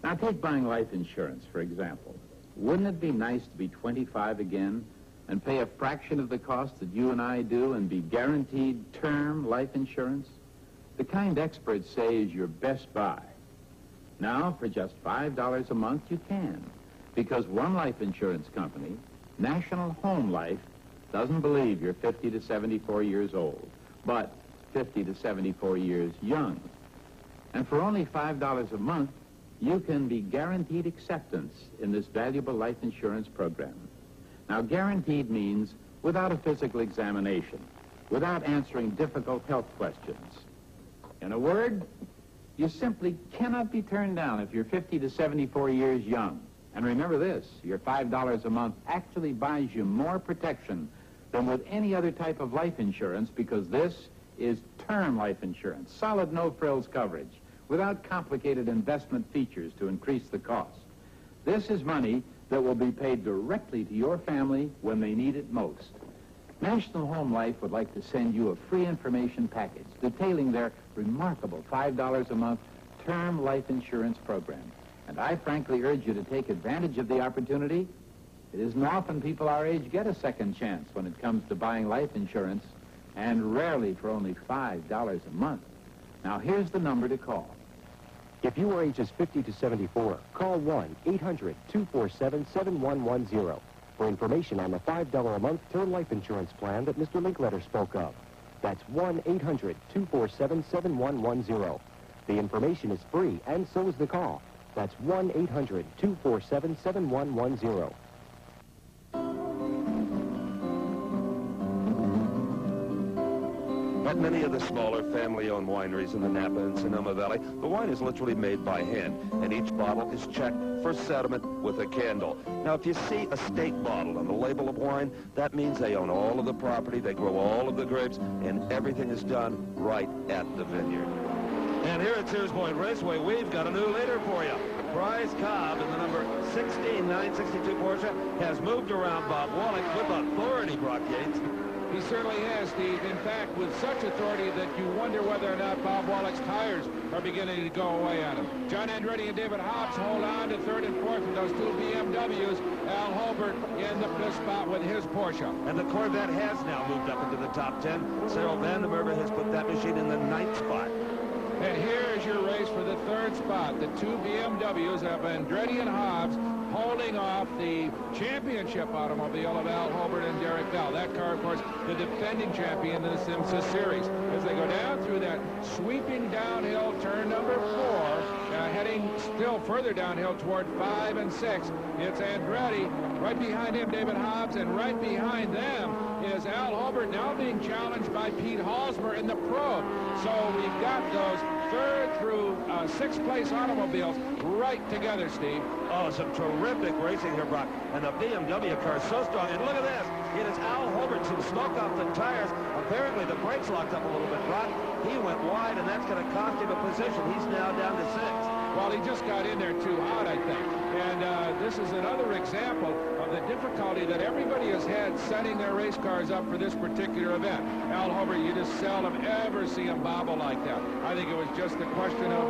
Now, take buying life insurance, for example. Wouldn't it be nice to be 25 again and pay a fraction of the cost that you and I do and be guaranteed term life insurance? The kind experts say is your best buy. Now, for just $5 a month, you can. Because one life insurance company, National Home Life, doesn't believe you're 50 to 74 years old, but 50 to 74 years young. And for only $5 a month, you can be guaranteed acceptance in this valuable life insurance program. Now, guaranteed means without a physical examination, without answering difficult health questions. In a word, you simply cannot be turned down if you're 50 to 74 years young. And remember this, your $5 a month actually buys you more protection than with any other type of life insurance, because this is term life insurance, solid no-frills coverage, without complicated investment features to increase the cost. This is money that will be paid directly to your family when they need it most. National Home Life would like to send you a free information package detailing their remarkable $5 a month term life insurance program. And I frankly urge you to take advantage of the opportunity. It isn't often people our age get a second chance when it comes to buying life insurance, and rarely for only $5 a month. Now, here's the number to call. If you are ages 50 to 74, call 1-800-247-7110 for information on the $5 a month term life insurance plan that Mr. Linkletter spoke of. That's 1-800-247-7110. The information is free, and so is the call. That's 1-800-247-7110. At many of the smaller family-owned wineries in the Napa and Sonoma Valley, the wine is literally made by hand, and each bottle is checked for sediment with a candle. Now, if you see a state bottle on the label of wine, that means they own all of the property, they grow all of the grapes, and everything is done right at the vineyard. And here at Sears Point Raceway, we've got a new leader for you. Price Cobb in the number 16962 Porsche has moved around Bob Wallach with authority, Brock Yates. He certainly has, Steve. In fact, with such authority that you wonder whether or not Bob Wallach's tires are beginning to go away on him. John Andretti and David Hobbs hold on to third and fourth with those two BMWs. Al Holbert in the fifth spot with his Porsche. And the Corvette has now moved up into the top 10. Cyril Vandenberger has put that machine in the 9th spot. And here's your race race for the third spot. The two BMWs of Andretti and Hobbs holding off the championship automobile of Al Holbert and Derek Bell. That car, of course, the defending champion in the IMSA series. As they go down through that sweeping downhill turn number 4, heading still further downhill toward 5 and 6, it's Andretti. Right behind him, David Hobbs, and right behind them is Al Holbert, now being challenged by Pete Halsmer in the probe. So we've got those 3rd through 6th place automobiles right together, Steve. Oh, some terrific racing here, Brock. And the BMW car is so strong. And look at this. It is Al Holbert, some smoke off the tires. Apparently the brakes locked up a little bit, Brock. He went wide, and that's going to cost him a position. He's now down to 6th. Well, he just got in there too hot, I think. And this is another example of the difficulty that everybody has had setting their race cars up for this particular event. Al Holbert, you just seldom ever see him bobble like that. I think it was just a question of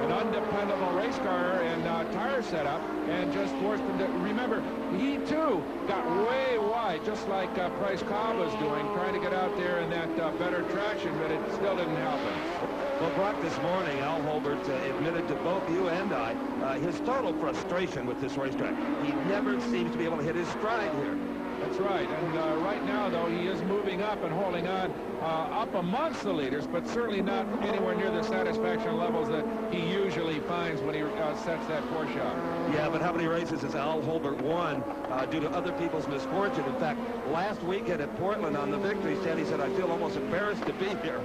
an undependable race car and tire setup, and just forced him to... Remember, he too got way wide, just like Prix Sears was doing, trying to get out there in that better traction, but it still didn't help him. Well, Brock, this morning, Al Holbert admitted to both you and I his total frustration with this racetrack. He never seems to be able to hit his stride here. That's right. And right now, though, he is moving up and holding on up amongst the leaders, but certainly not anywhere near the satisfaction levels that he usually finds when he sets that Porsche up. Yeah, but how many races has Al Holbert won due to other people's misfortune? In fact, last weekend at Portland on the victory stand, he said, I feel almost embarrassed to be here.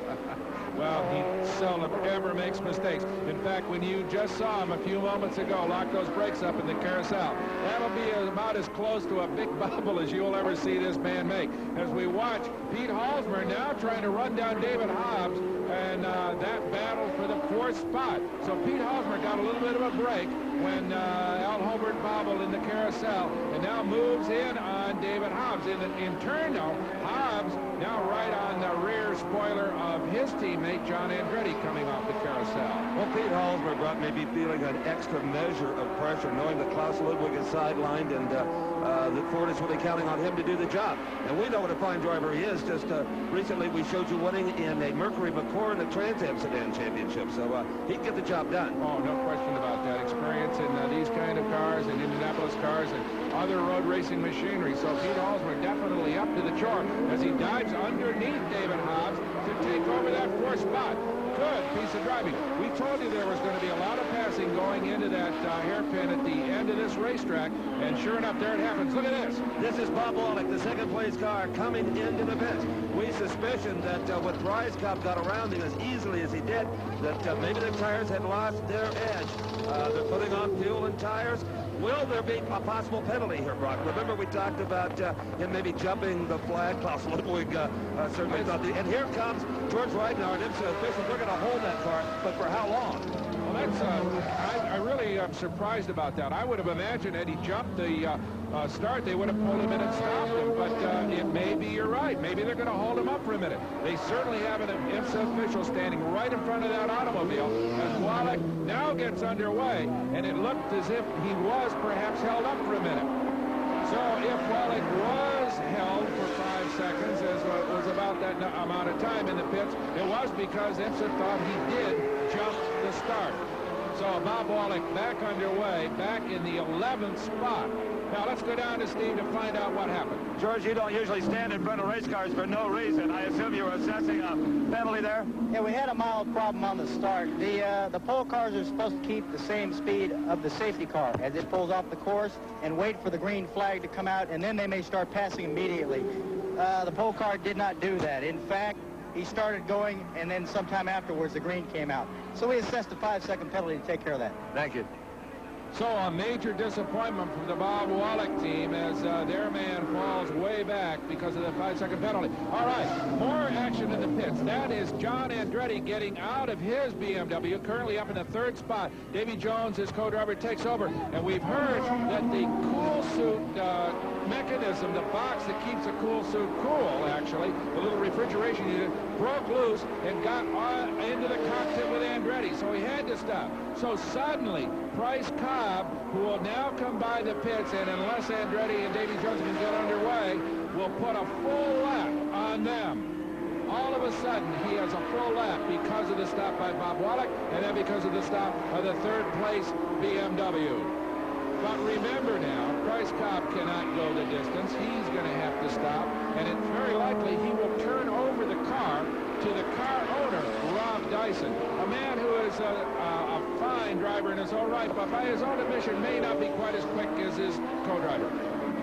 Well, he seldom ever makes mistakes. In fact, when you just saw him a few moments ago lock those brakes up in the carousel, that'll be about as close to a big bobble as you'll ever see this man make. As we watch Pete Halsmer now trying to run down David Hobbs, and that battle for the 4th spot. So Pete Halsmer got a little bit of a break when Al Holbert bobbled in the carousel, and now moves in on David Hobbs. In turn, though, Hobbs now right on the rear spoiler of his teammate John Andretti coming off the carousel. Well, Pete Halsmer, Brock, may be feeling an extra measure of pressure, knowing that Klaus Ludwig is sidelined and that Ford is really counting on him to do the job. And we know what a fine driver he is. Just recently we showed you winning in a Mercury McCord and a Trans Am Sedan Championship, so he can get the job done. Oh, no question about that. Experience in these kind of cars and Indianapolis cars and other road racing machinery. So Pete Halsmer definitely up to the chore as he dives underneath David Hobbs to take over that 4th spot. Good piece of driving. We told you there was going to be a lot of passing going into that hairpin at the end of this racetrack, and sure enough, there it happens. Look at this. This is Bob Wallach, the 2nd place car, coming into the pits. We suspicion that with Prize Cup got around him as easily as he did, that maybe the tires had lost their edge. They're putting on fuel and tires. Will there be a possible penalty here, Brock? Remember we talked about him maybe jumping the flag. Klaus Ludwig certainly thought and here comes George Reitner, an IMSA official. They're going to hold that car, but for how long? Well, that's I really am surprised about that. I would have imagined had he jumped the start, they would have pulled him in and stopped him, but it may be you're right. Maybe they're going to hold him up for a minute. They certainly have an IMSA official standing right in front of that automobile as Wallach now gets underway, and it looked as if he was perhaps held up for a minute. So if Wallach was held for 5 seconds, as was about that amount of time in the pits, it was because IMSA thought he did jump the start. So Bob Wallach back underway, back in the 11th spot. Now let's go down to Steve to find out what happened. George, you don't usually stand in front of race cars for no reason. I assume you were assessing a penalty there? Yeah, we had a mild problem on the start. The pole cars are supposed to keep the same speed of the safety car as it pulls off the course and wait for the green flag to come out, and then they may start passing immediately. The pole car did not do that. In fact, he started going, and then sometime afterwards the green came out. So we assessed a 5-second penalty to take care of that. Thank you. So a major disappointment from the Bob Wallach team as their man falls way back because of the 5-second penalty. All right, more action in the pits. That is John Andretti getting out of his BMW, currently up in the 3rd spot. Davy Jones, his co-driver, takes over. And we've heard that the cool suit mechanism, the box that keeps a cool suit cool, actually, the little refrigeration unit, broke loose and got into the cockpit with Andretti, so he had to stop. So suddenly, Price Cobb, who will now come by the pits, and unless Andretti and Davy Jones can get underway, will put a full lap on them. all of a sudden he has a full lap because of the stop by Bob Wallach and then because of the stop of the third place BMW. But remember now, Price Cobb cannot go the distance. He's going to have to stop, and it's very likely he will turn over the car to the car owner, Rob Dyson, a man who is a fine driver in his own right, but by his own admission may not be quite as quick as his co-driver.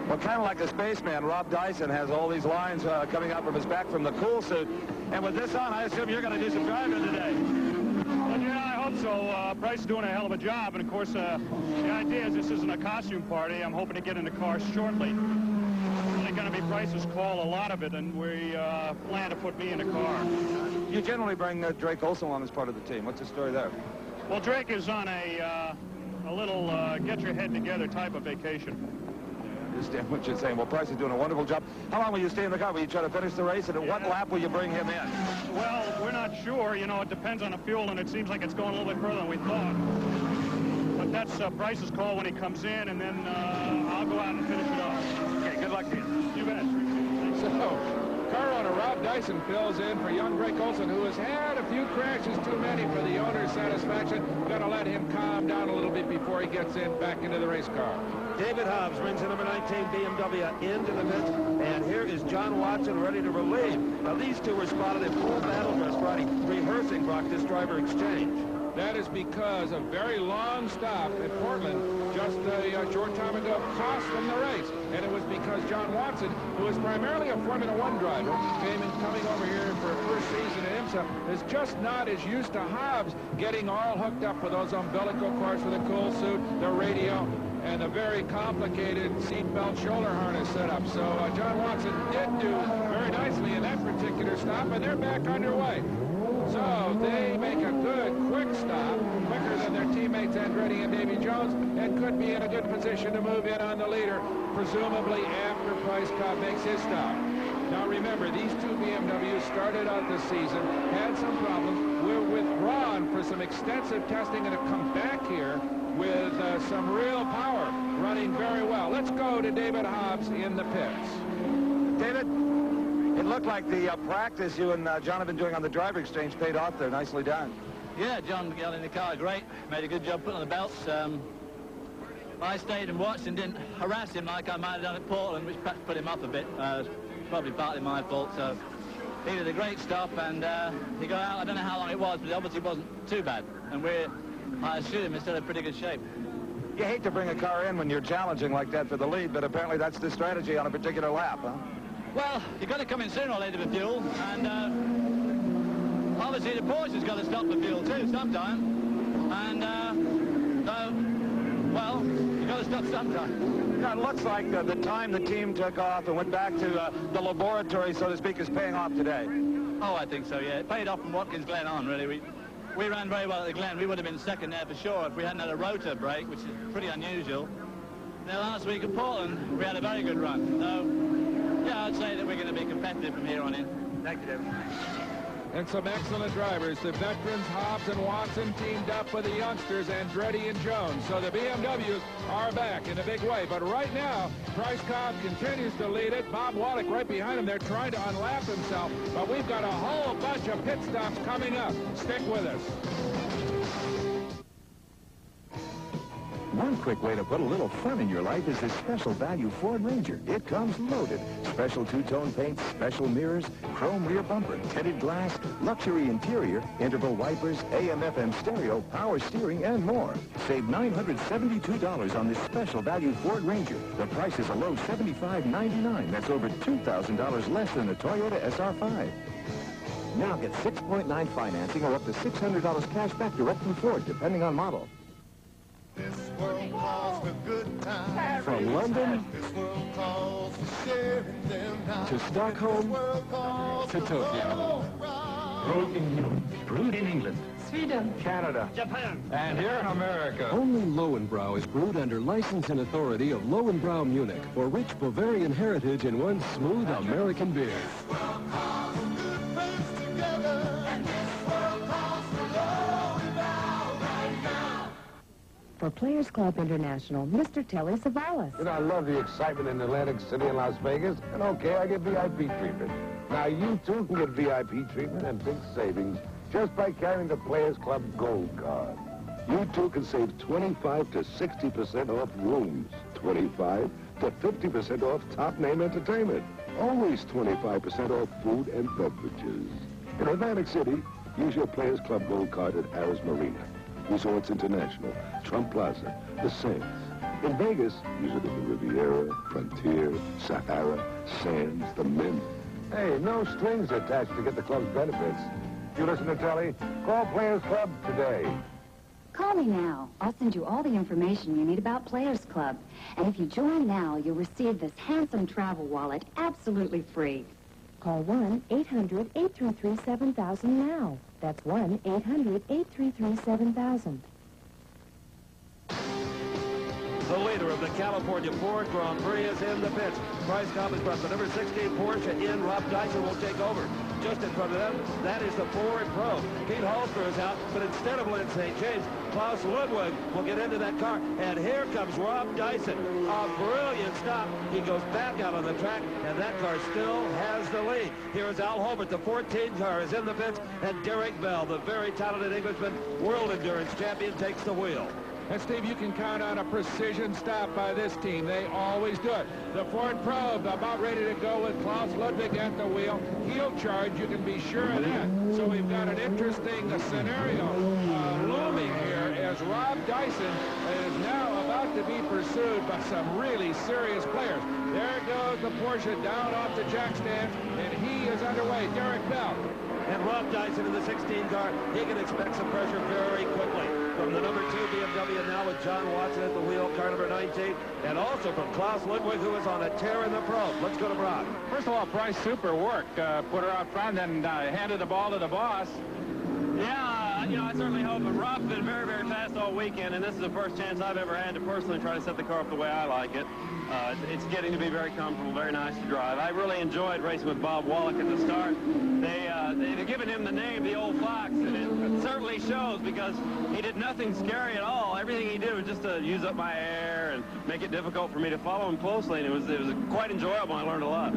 Well, kind of like a spaceman, Rob Dyson has all these lines coming out from his back from the cool suit. And with this on, I assume you're going to do some driving today. Well, yeah, I hope so. Price is doing a hell of a job. And, of course, the idea is this isn't a costume party. I'm hoping to get in the car shortly. It's really going to be Price's call, a lot of it, and we plan to put me in the car. You generally bring Drake Olson along as part of the team. What's the story there? Well, Drake is on a little get-your-head-together type of vacation. I understand what you're saying. Well, Price is doing a wonderful job. How long will you stay in the car? Will you try to finish the race? And at what lap will you bring him in? Well, we're not sure. You know, it depends on the fuel, and it seems like it's going a little bit further than we thought. But that's Price's call when he comes in, and then I'll go out and finish it off. Okay, good luck to you. You bet. So, car owner Rob Dyson fills in for young Drake Olson, who has had a few crashes, too many for the owner's satisfaction. Going to let him calm down a little bit before he gets in back into the race car. David Hobbs brings the number 19 BMW into the pits, and here is John Watson ready to relieve. Now, these two were spotted in full battle dress Friday, rehearsing, Brock, this driver exchange. That is because a very long stop at Portland just a short time ago cost them the race. And it was because John Watson, who is primarily a Formula One driver, coming over here for a first season at IMSA, is just not as used to Hobbs getting all hooked up with those umbilical cords for the cool suit, the radio, and a very complicated seatbelt shoulder harness setup. So John Watson did do very nicely in that particular stop, and they're back underway. So they make a good, quick stop, quicker than their teammates Andretti and Davy Jones, and could be in a good position to move in on the leader, presumably after Price Cobb makes his stop. Now remember, these two BMWs started out the season, had some problems, were withdrawn for some extensive testing, and have come back here with some real power, running very well. Let's go to David Hobbs in the pits. David, it looked like the practice you and John have been doing on the driver exchange paid off there. Nicely done. Yeah, John got in the car great. Made a good job putting on the belts. I stayed and watched and didn't harass him like I might have done at Portland, which perhaps put him up a bit. Probably partly my fault. So he did a great stop, and he got out. I don't know how long it was, but it obviously wasn't too bad. And I assume it's still in pretty good shape. You hate to bring a car in when you're challenging like that for the lead, but apparently that's the strategy on a particular lap, huh? Well, you've got to come in sooner or later for fuel, and obviously the Porsche's got to stop for fuel too sometime. And well, you've got to stop sometime. Now, it looks like the time the team took off and went back to the laboratory, so to speak, is paying off today. Oh, I think so, yeah. It paid off from Watkins Glen on, really. We ran very well at the Glen. We would have been second there for sure if we hadn't had a rotor brake, which is pretty unusual. Now, last week at Portland, we had a very good run. So, yeah, I'd say that we're going to be competitive from here on in. Thank you, David. And some excellent drivers. The veterans, Hobbs and Watson, teamed up with the youngsters, Andretti and Jones. So the BMWs are back in a big way. But right now, Price Cobb continues to lead it. Bob Wallach right behind him. They're trying to unlap himself. But we've got a whole bunch of pit stops coming up. Stick with us. One quick way to put a little fun in your life is this special value Ford Ranger. It comes loaded. Special two-tone paint, special mirrors, chrome rear bumper, tinted glass, luxury interior, interval wipers, AM/FM stereo, power steering, and more. Save $972 on this special value Ford Ranger. The price is a low $75.99. That's over $2,000 less than a Toyota SR5. Now get 6.9 financing or up to $600 cash back direct from Ford, depending on model. This world calls for good times. From London This world calls for sharing them now. to Stockholm to Tokyo. Brewed in England, Sweden, Canada, Japan, and here in America. Only Lowenbrau is brewed under license and authority of Lowenbrau Munich for rich Bavarian heritage in one smooth American beer. For Players Club International, Mr. Telly Savalas. You know, I love the excitement in Atlantic City and Las Vegas, and okay, I get VIP treatment. Now, you too can get VIP treatment and big savings just by carrying the Players Club Gold Card. You too can save 25 to 60% off rooms, 25 to 50% off top-name entertainment, always 25% off food and beverages. In Atlantic City, use your Players Club Gold Card at Harrah's Marina, Resorts International, Trump Plaza, the Sands. In Vegas, use it at the Riviera, Frontier, Sahara, Sands, the Mint. Hey, no strings attached to get the club's benefits. You listen to Telly? Call Players Club today. Call me now. I'll send you all the information you need about Players Club. And if you join now, you'll receive this handsome travel wallet absolutely free. Call 1-800-833-7000 now. That's 1-800-833-7000. The leader of the California Ford Grand Prix is in the pits. Price Cup has brought the number 16 Porsche in. Rob Dyson will take over. Just in front of them, that is the Ford Pro. Pete Holster is out, but instead of Lynn St. James, Klaus Ludwig will get into that car. And here comes Rob Dyson. A brilliant stop. He goes back out on the track, and that car still has the lead. Here is Al Holbert. The 14 car is in the pits, and Derek Bell, the very talented Englishman, World Endurance Champion, takes the wheel. And, Steve, you can count on a precision stop by this team. They always do it. The Ford Probe about ready to go with Klaus Ludwig at the wheel. Heel charge, you can be sure of that. So we've got an interesting scenario looming here as Rob Dyson is now about to be pursued by some really serious players. There goes the Porsche down off the jack stand, and he is underway. Derek Bell. And Rob Dyson in the 16 car, he can expect some pressure very quickly. From the number 2 BMW now with John Watson at the wheel, car number 19. And also from Klaus Ludwig, who is on a tear in the Pro. Let's go to Brock. First of all, Price super work. Put her out front and handed the ball to the boss. Yeah, you know, I certainly hope. But Rob's been very, very fast all weekend, and this is the first chance I've ever had to personally try to set the car up the way I like it. It's getting to be very comfortable, very nice to drive. I really enjoyed racing with Bob Wallach at the start. They've given him the name, the old fox, and it certainly shows because he did nothing scary at all. Everything he did was just to use up my air and make it difficult for me to follow him closely, and it was quite enjoyable. I learned a lot.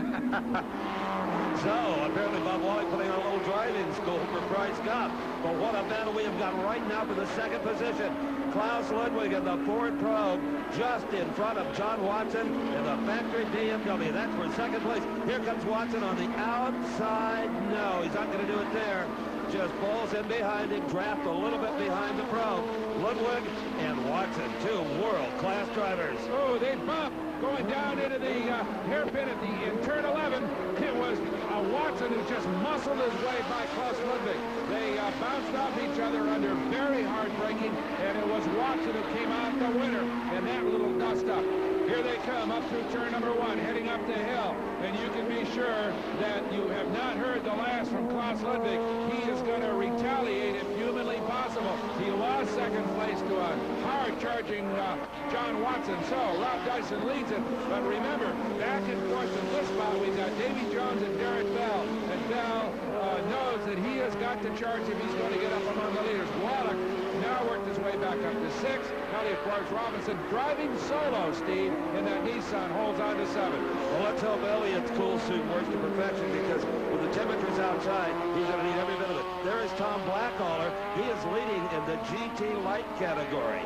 So, apparently Bob Wallach putting on a little driving school for Price Cup. But what a battle we have got right now for the second position. Klaus Ludwig in the Ford Probe just in front of John Watson in the factory BMW. That's for second place. Here comes Watson on the outside. No, he's not going to do it there. Just balls in behind him, draft a little bit behind the Probe. Ludwig and Watson, two world-class drivers. Oh, they bump going down into the hairpin at in turn 11. It was Watson who just muscled his way by Klaus Ludwig. They bounced off each other under very hard braking, and it was Watson who came out the winner in that little dust-up. Here they come up through turn number 1, heading up the hill. And you can be sure that you have not heard the last from Klaus Ludwig. He is going to retaliate if humanly possible. He lost second place to a hard-charging John Watson. So Rob Dyson leads it. But remember, back and forth in this spot, we've got Davy Jones and Derek Bell. And Bell knows that he has got to charge if he's going to get up among the leaders. Wallach now worked his way back up to 6. Elliott Parks Robinson driving solo, Steve, in that Nissan, holds on to 7. Well, let's hope Elliott's cool suit works to perfection because with the temperatures outside, he's going to need every bit of it. There is Tom Blackaller. He is leading in the GT Light category.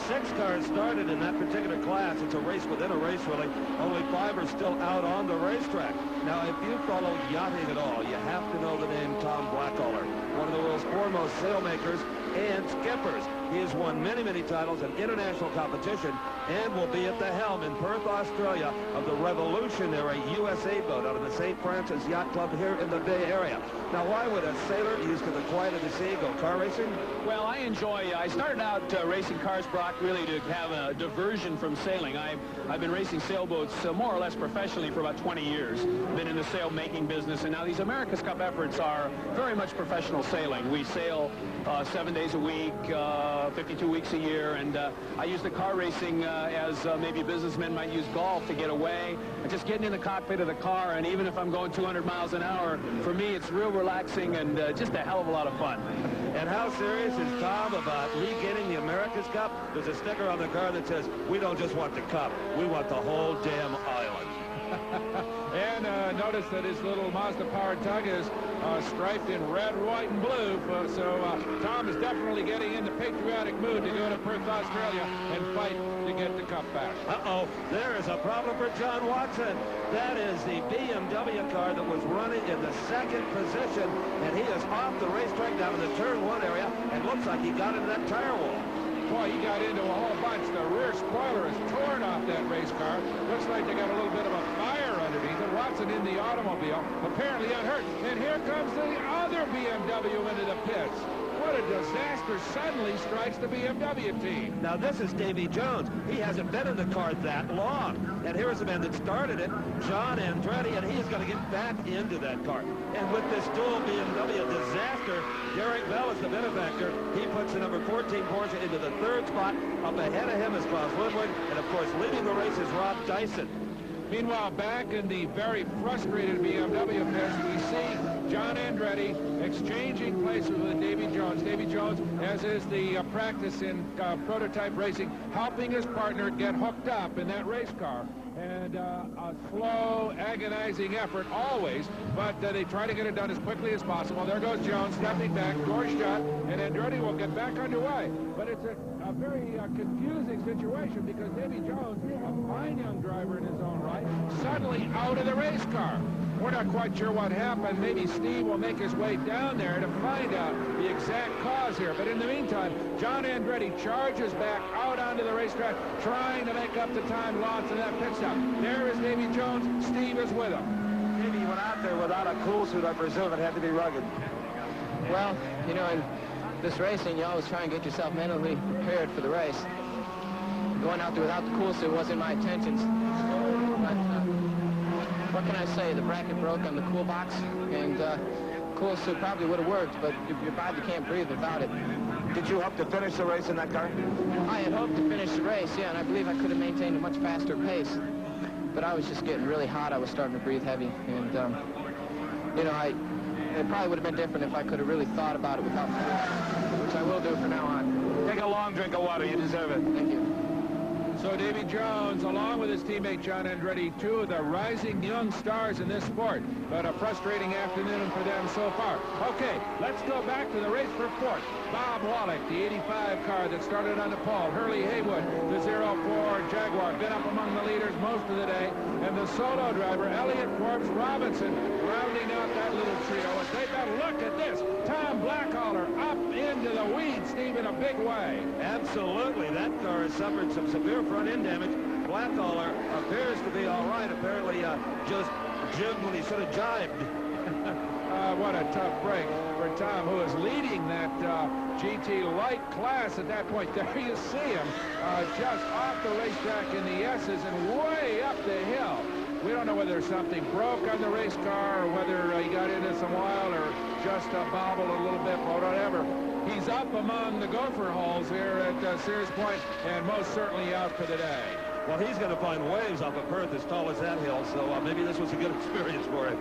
6 cars started in that particular class. It's a race within a race, really. Only 5 are still out on the racetrack. Now, if you follow yachting at all, you have to know the name Tom Blackaller, one of the world's foremost sailmakers and skippers. He has won many, many titles in international competition and will be at the helm in Perth, Australia of the revolutionary USA boat out of the St. Francis Yacht Club here in the Bay Area. Now, why would a sailor used to the quiet of the sea go car racing? Well, I started out racing cars, Brock, really to have a diversion from sailing. I've been racing sailboats more or less professionally for about 20 years. Been in the sail-making business, and now these America's Cup efforts are very much professional sailing. We sail 7 days a week, 52 weeks a year, and I use the car racing as maybe businessmen might use golf to get away. And just getting in the cockpit of the car, and even if I'm going 200 miles an hour, for me it's real relaxing and just a hell of a lot of fun. And how serious is Tom about regaining the America's Cup? There's a sticker on the car that says, we don't just want the cup, we want the whole damn island. And notice that his little Mazda-powered tug is striped in red, white, and blue. So Tom is definitely getting in the patriotic mood to go to Perth, Australia, and fight to get the cup back. Uh-oh, there is a problem for John Watson. That is the BMW car that was running in the second position, and he is off the racetrack down in the turn 1 area, and looks like he got into that tire wall. Boy, he got into a whole bunch. The rear spoiler is torn off that race car. Looks like they got a little bit of a fire underneath it. Watson in the automobile, apparently unhurt. And here comes the other BMW into the pits. What a disaster suddenly strikes the BMW team. Now, this is Davy Jones. He hasn't been in the car that long. And here's the man that started it, John Andretti, and he is going to get back into that car. And with this dual BMW disaster, Derek Bell is the benefactor. He puts the number 14 Porsche into the 3rd spot. Up ahead of him is Klaus Ludwig. And, of course, leading the race is Rob Dyson. Meanwhile, back in the very frustrated BMW pits, we see John Andretti exchanging places with Davy Jones. Davy Jones, as is the practice in prototype racing, helping his partner get hooked up in that race car. And a slow, agonizing effort always, but they try to get it done as quickly as possible. There goes Jones stepping back, door shut, and Andretti will get back underway. But it's a very confusing situation because Davy Jones, a fine young driver in his own right, suddenly out of the race car. We're not quite sure what happened. Maybe Steve will make his way down there to find out the exact cause here. But in the meantime, John Andretti charges back out onto the racetrack, trying to make up the time lost in that pit stop. There is Davy Jones. Steve is with him. Davy went out there without a cool suit. I presume it had to be rugged. Well, you know, in this racing, you always try and get yourself mentally prepared for the race. Going out there without the cool suit wasn't my intentions. But, what can I say? The bracket broke on the cool box, and cool suit probably would have worked, but your body can't breathe without it. Did you hope to finish the race in that car? I had hoped to finish the race, yeah, and I believe I could have maintained a much faster pace. But I was just getting really hot. I was starting to breathe heavy, and, you know, it probably would have been different if I could have really thought about it without food, which I will do from now on. Take a long drink of water. You deserve it. Thank you. So Davy Jones, along with his teammate John Andretti, two of the rising young stars in this sport. But a frustrating afternoon for them so far. Okay, let's go back to the race report. Bob Wallach, the 85 car that started on the pole. Hurley Haywood, the 04 Jaguar, been up among the leaders most of the day. And the solo driver, Elliott Forbes Robinson, rounding out that little trio. And take a look at this. Tom Blackhaller up into the weeds, Steve, in a big way. Absolutely. That car has suffered some severe front end damage. Blackhaller appears to be all right. Apparently just jibbed when he should have jibed. What a tough break for Tom, who is leading that GT light class at that point. There you see him just off the racetrack in the S's and way up the hill. We don't know whether something broke on the race car or whether he got into some oil or just bobbled a little bit, but whatever. He's up among the gopher holes here at Sears Point and most certainly out for the day. Well, he's going to find waves off of Perth as tall as that hill, so maybe this was a good experience for him.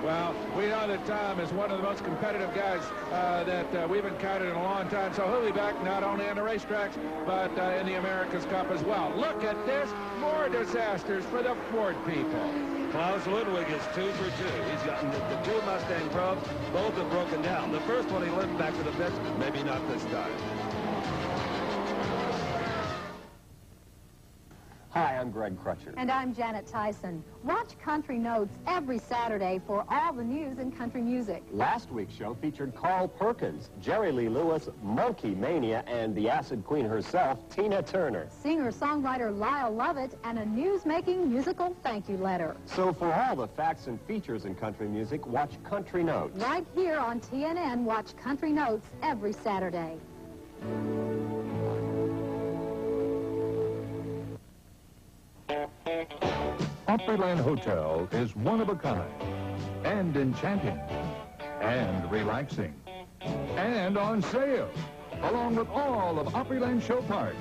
Well, we know that Tom is one of the most competitive guys that we've encountered in a long time, so he'll be back not only on the racetracks, but in the America's Cup as well. Look at this. More disasters for the Ford people. Klaus Ludwig is 2 for 2. He's gotten the two Mustang Probes. Both have broken down. The first one he limped back to the pits. Maybe not this time. Hi, I'm Greg Crutcher. And I'm Janet Tyson. Watch Country Notes every Saturday for all the news in country music. Last week's show featured Carl Perkins, Jerry Lee Lewis, Monkey Mania, and the Acid Queen herself, Tina Turner. Singer-songwriter Lyle Lovett and a news-making musical thank you letter. So for all the facts and features in country music, watch Country Notes. Right here on TNN, watch Country Notes every Saturday. Opryland Hotel is one of a kind, and enchanting, and relaxing, and on sale, along with all of Opryland Show Park.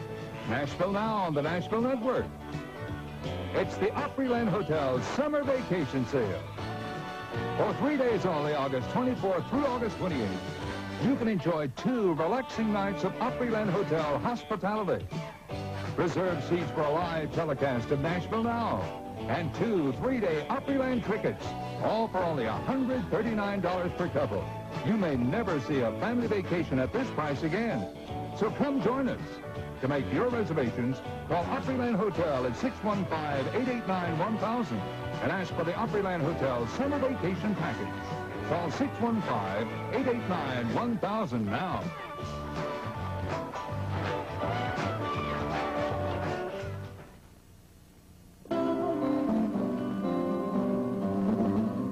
Nashville Now on the Nashville Network. It's the Opryland Hotel Summer Vacation Sale. For 3 days only, August 24th through August 28th, you can enjoy 2 relaxing nights of Opryland Hotel hospitality. Reserve seats for a live telecast of Nashville Now. And 2 3-day Opryland crickets, all for only $139 per couple. You may never see a family vacation at this price again. So come join us. To make your reservations, call Opryland Hotel at 615-889-1000 and ask for the Opryland Hotel Summer Vacation Package. Call 615-889-1000 now.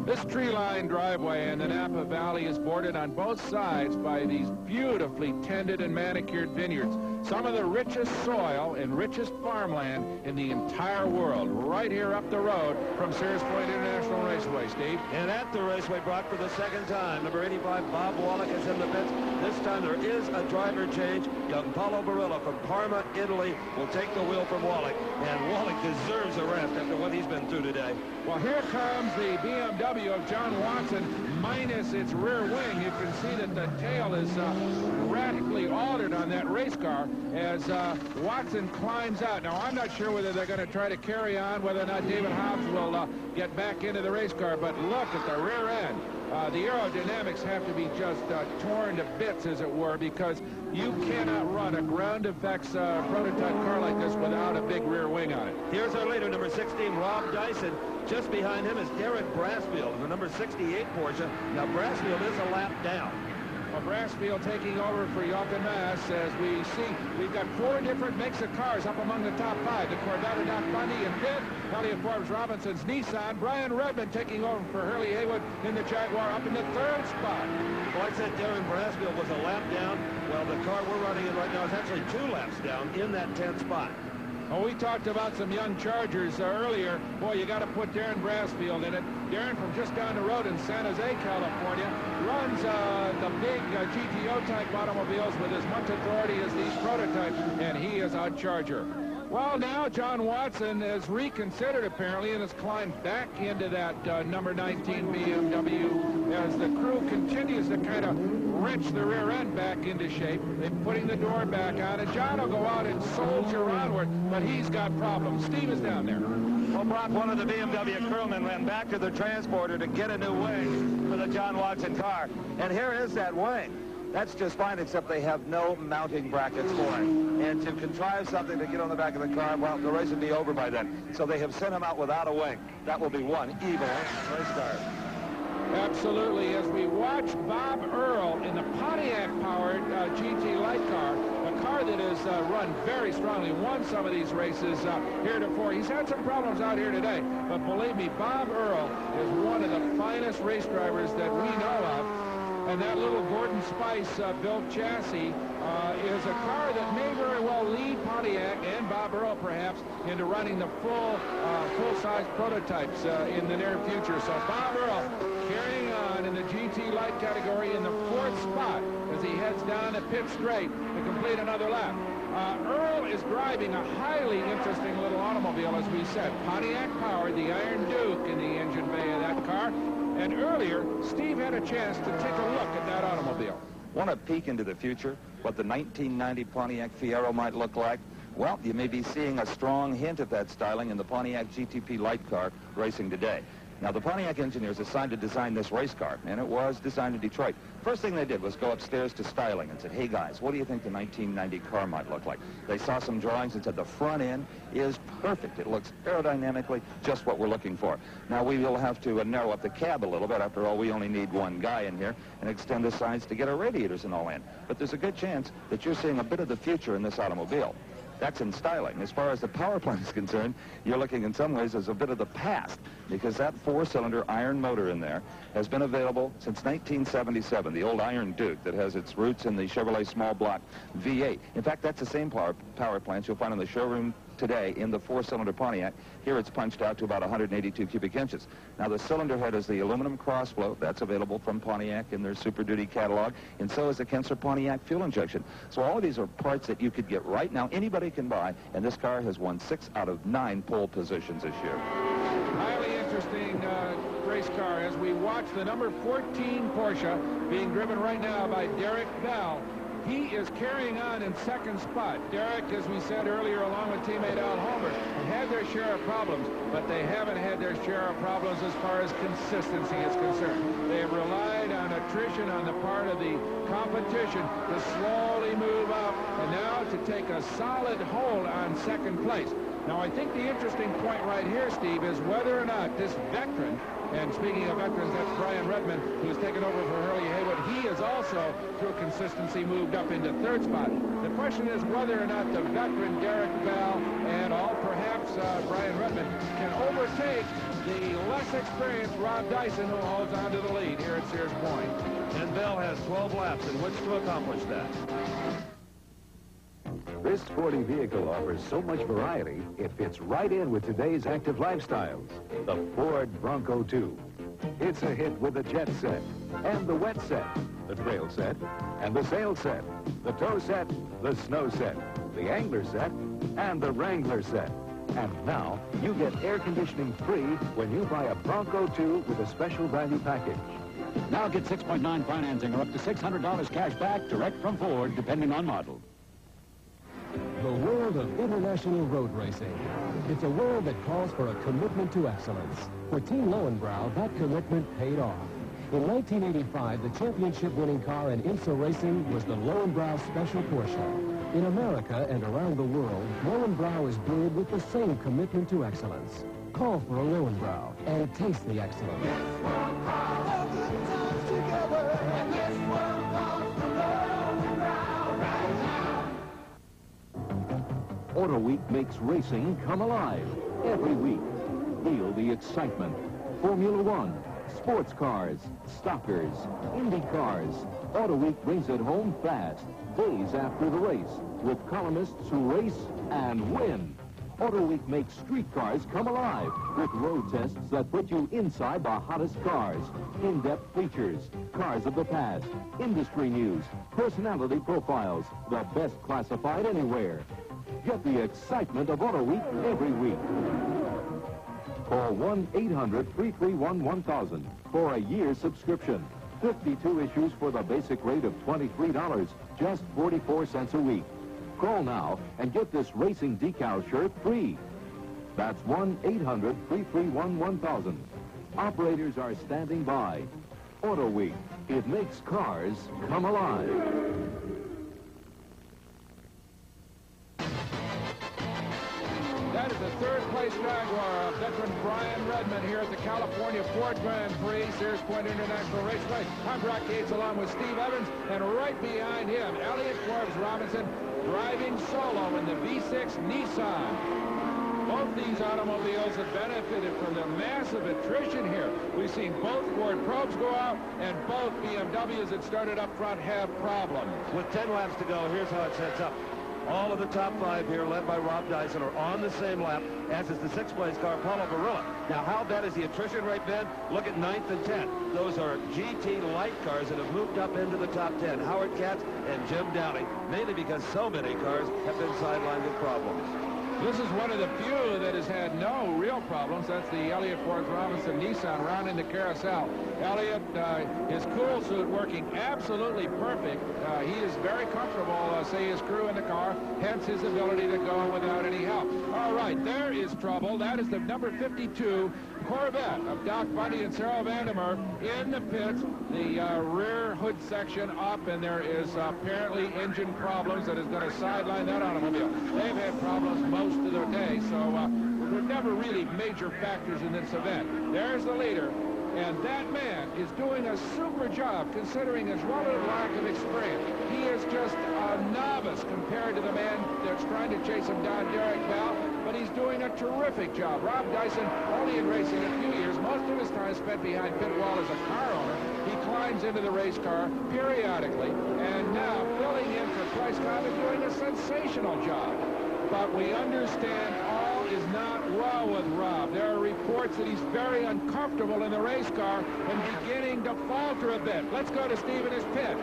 This tree-lined driveway in the Napa Valley is bordered on both sides by these beautifully tended and manicured vineyards. Some of the richest soil and richest farmland in the entire world, right here up the road from Sears Point International Raceway, Steve. And at the Raceway, Brock, for the second time, number 85, Bob Wallach, is in the pits. This time there is a driver change. Young Paulo Barilla from Parma, Italy, will take the wheel from Wallach. And Wallach deserves a rest after what he's been through today. Well, here comes the BMW of John Watson, minus its rear wing. You can see that the tail is radically altered on that race car as Watson climbs out. Now, I'm not sure whether they're going to try to carry on, whether or not David Hobbs will get back into the race car, but look at the rear end. The aerodynamics have to be just torn to bits, as it were, because you cannot run a ground effects prototype car like this without a big rear wing on it. Here's our leader, number 16, Rob Dyson. Just behind him is Derek Brassfield, the number 68 Porsche. Now, Brassfield is a lap down. Well, Brassfield taking over for Jochen Mass. As we see, we've got 4 different makes of cars up among the top 5. The Corvette of Doc Bundy in 5th. Elliott Forbes Robinson's Nissan. Brian Redmond taking over for Hurley Haywood in the Jaguar up in the 3rd spot. Well, I said Darren Brassfield was a lap down. Well, the car we're running in right now is actually 2 laps down in that 10th spot. Well, we talked about some young Chargers earlier. Boy, you got to put Darren Brassfield in it. Darren from just down the road in San Jose, California, runs the big GTO-type automobiles with as much authority as these prototypes, and he is a Charger. Well, now John Watson has reconsidered, apparently, and has climbed back into that number 19 BMW as the crew continues to kind of wrench the rear end back into shape. They're putting the door back on, and John will go out and soldier onward, but he's got problems. Steve is down there. Well, Brock, one of the BMW crewmen ran back to the transporter to get a new wing for the John Watson car. And here is that wing. That's just fine, except they have no mounting brackets for it. And to contrive something to get on the back of the car, well, the race would be over by then. So they have sent him out without a wing. That will be one evil race car. Absolutely. As we watch Bob Earl in the Pontiac-powered GT light car, a car that has run very strongly, won some of these races heretofore. He's had some problems out here today, but believe me, Bob Earl is one of the finest race drivers that we know of. And that little Gordon Spice built chassis is a car that may very well lead Pontiac and Bob Earl, perhaps, into running the full-size prototypes in the near future. So Bob Earl carrying on in the GT light category in the 4th spot as he heads down the pit straight to complete another lap. Earl is driving a highly interesting little automobile, as we said. Pontiac-powered, the Iron Duke in the engine bay of that car. And earlier, Steve had a chance to take a look at that automobile. Want to peek into the future, what the 1990 Pontiac Fiero might look like? Well, you may be seeing a strong hint of that styling in the Pontiac GTP light car racing today. Now, the Pontiac engineers assigned to design this race car, and it was designed in Detroit. First thing they did was go upstairs to styling and said, hey, guys, what do you think the 1990 car might look like? They saw some drawings and said the front end is perfect. It looks aerodynamically just what we're looking for. Now, we will have to narrow up the cab a little bit. After all, we only need one guy in here, and extend the sides to get our radiators and all in. But there's a good chance that you're seeing a bit of the future in this automobile. That's in styling. As far as the power plant is concerned, you're looking in some ways as a bit of the past, because that 4-cylinder iron motor in there has been available since 1977, the old Iron Duke that has its roots in the Chevrolet small block V8. In fact, that's the same power plant you'll find in the showroom today in the 4-cylinder Pontiac. Here it's punched out to about 182 cubic inches. Now the cylinder head is the aluminum crossflow. That's available from Pontiac in their Super Duty catalog, and so is the Kenser Pontiac fuel injection. So all of these are parts that you could get right now. Anybody can buy, and this car has won 6 out of 9 pole positions this year. Highly interesting race car as we watch the number 14 Porsche being driven right now by Derek Bell. He is carrying on in second spot. Derek, as we said earlier, along with teammate Al Homer, have had their share of problems, but they haven't had their share of problems as far as consistency is concerned. They have relied on attrition on the part of the competition to slowly move up, and now to take a solid hold on second place. Now, I think the interesting point right here, Steve, is whether or not this veteran, and speaking of veterans, that's Brian Redmond, who's taken over for Hurley Haywood. He is also, through consistency, moved up into third spot. The question is whether or not the veteran Derek Bell and perhaps Brian Redmond can overtake the less experienced Rob Dyson, who holds on to the lead here at Sears Point. And Bell has 12 laps in which to accomplish that. This sporty vehicle offers so much variety, it fits right in with today's active lifestyles. The Ford Bronco 2. It's a hit with the jet set, and the wet set, the trail set, and the sail set, the tow set, the snow set, the angler set, and the Wrangler set. And now, you get air conditioning free when you buy a Bronco 2 with a special value package. Now get 6.9 financing or up to $600 cash back direct from Ford, depending on model. The world of international road racing. It's a world that calls for a commitment to excellence. For Team Lowenbrow, that commitment paid off. In 1985, the championship-winning car in IMSA racing was the Lowenbrow Special Porsche. In America and around the world, Lowenbrow is brewed with the same commitment to excellence. Call for a Lowenbrow and taste the excellence. Auto Week makes racing come alive every week. Feel the excitement. Formula One, sports cars, stockers, Indy cars. Auto Week brings it home fast, days after the race, with columnists who race and win. Auto Week makes street cars come alive with road tests that put you inside the hottest cars. In-depth features, cars of the past, industry news, personality profiles, the best classified anywhere. Get the excitement of Auto Week every week. Call 1-800-331-1000 for a year's subscription. 52 issues for the basic rate of $23, just 44 cents a week. Call now and get this racing decal shirt free. That's 1-800-331-1000. Operators are standing by. Auto Week. It makes cars come alive. That is the third-place Jaguar of veteran Brian Redmond here at the California Ford Grand Prix, Sears Point International Raceway. I'm Brock Yates along with Steve Evans, and right behind him, Elliott Forbes Robinson driving solo in the V6 Nissan. Both these automobiles have benefited from the massive attrition here. We've seen both Ford Probes go out, and both BMWs that started up front have problems. With 10 laps to go, here's how it sets up. All of the top 5 here, led by Rob Dyson, are on the same lap, as is the 6th-place car, Paulo Barilla. Now, how bad is the attrition rate, Ben? Look at 9th and 10th. Those are GT light cars that have moved up into the top 10. Howard Katz and Jim Downing, mainly because so many cars have been sidelined with problems. This is one of the few that has had no real problems. That's the Elliott Forbes Robinson Nissan rounding the carousel. Elliott, his cool suit working absolutely perfect. He is very comfortable, say his crew in the car, hence his ability to go without any help. All right, there is trouble. That is the number 52 Corvette of Doc Bundy and Sarah Vandermeer in the pits. The rear hood section up, and there is apparently engine problems that is going to sideline that automobile. They've had problems most of their day, so were never really major factors in this event. There's the leader, and that man is doing a super job considering his relative lack of experience. He is just a novice compared to the man that's trying to chase him down, Derek Bell, but he's doing a terrific job. Rob Dyson, only in racing a few years, most of his time spent behind pit wall as a car owner. He climbs into the race car periodically, and now filling in for Price Cobb is doing a sensational job. but we understand all is not well with Rob. There are reports that he's very uncomfortable in the race car and beginning to falter a bit. Let's go to Steve in his pit.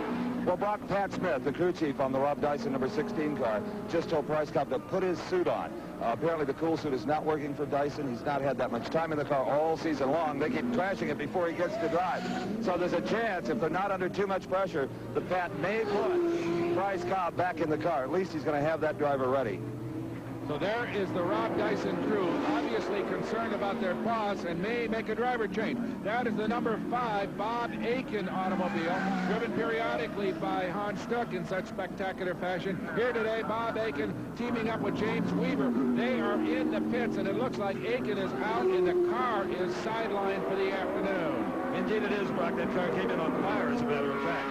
Well, Brock, Pat Smith, the crew chief on the Rob Dyson number 16 car, just told Price Cup to put his suit on. Apparently the cool suit is not working for Dyson. He's not had that much time in the car all season long. They keep trashing it before he gets to drive. So there's a chance, if they're not under too much pressure, that Pat may put Price Cobb back in the car. At least he's going to have that driver ready. So there is the Rob Dyson crew, obviously concerned about their boss and may make a driver change. That is the number 5 Bob Aiken automobile, driven periodically by Hans Stuck in such spectacular fashion. Here today, Bob Aiken teaming up with James Weaver. They are in the pits, and it looks like Aiken is out and the car is sidelined for the afternoon. Indeed it is, Brock. That car came in on fire, as a matter of fact.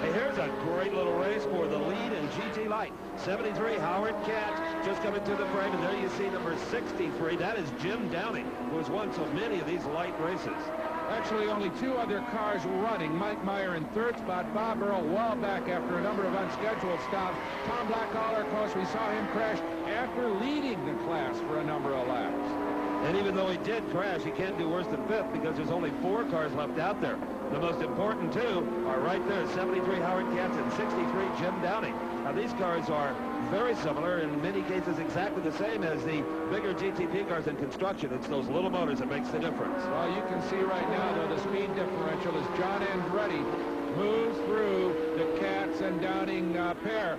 Hey, here's a great little race for the lead in GT Light. 73, Howard Katz, just coming to the frame, and there you see number 63. That is Jim Downing, who has won so many of these light races. Actually, only 2 other cars running. Mike Meyer in 3rd spot. Bob Earl well back after a number of unscheduled stops. Tom Blackaller, of course, we saw him crash after leading the class for a number of laps. And even though he did crash, he can't do worse than 5th because there's only 4 cars left out there. The most important 2 are right there, 73 Howard Katz and 63 Jim Downing. Now, these cars are very similar, in many cases exactly the same as the bigger GTP cars in construction. It's those little motors that makes the difference. Well, you can see right now, though, the speed differential as John Andretti moves through the Katz and Downing pair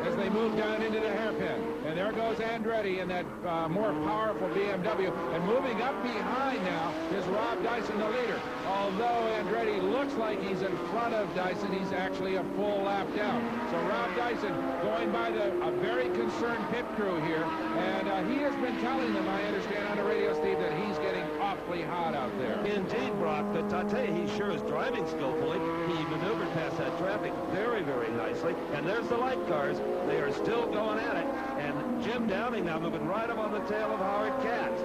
as they move down into the hairpin. And there goes Andretti in that more powerful BMW. And moving up behind now is Rob Dyson, the leader. Although Andretti looks like he's in front of Dyson, he's actually a full lap down. So Rob Dyson going by a very concerned pit crew here. And he has been telling them, I understand on the radio, Steve, that he's getting awfully hot out there. Indeed, Brock. But I tell you, he sure is driving skillfully. He maneuvered past that traffic very, very nicely. And there's the light cars. They are still going at it. And Jim Downing now moving right up on the tail of Howard Katz.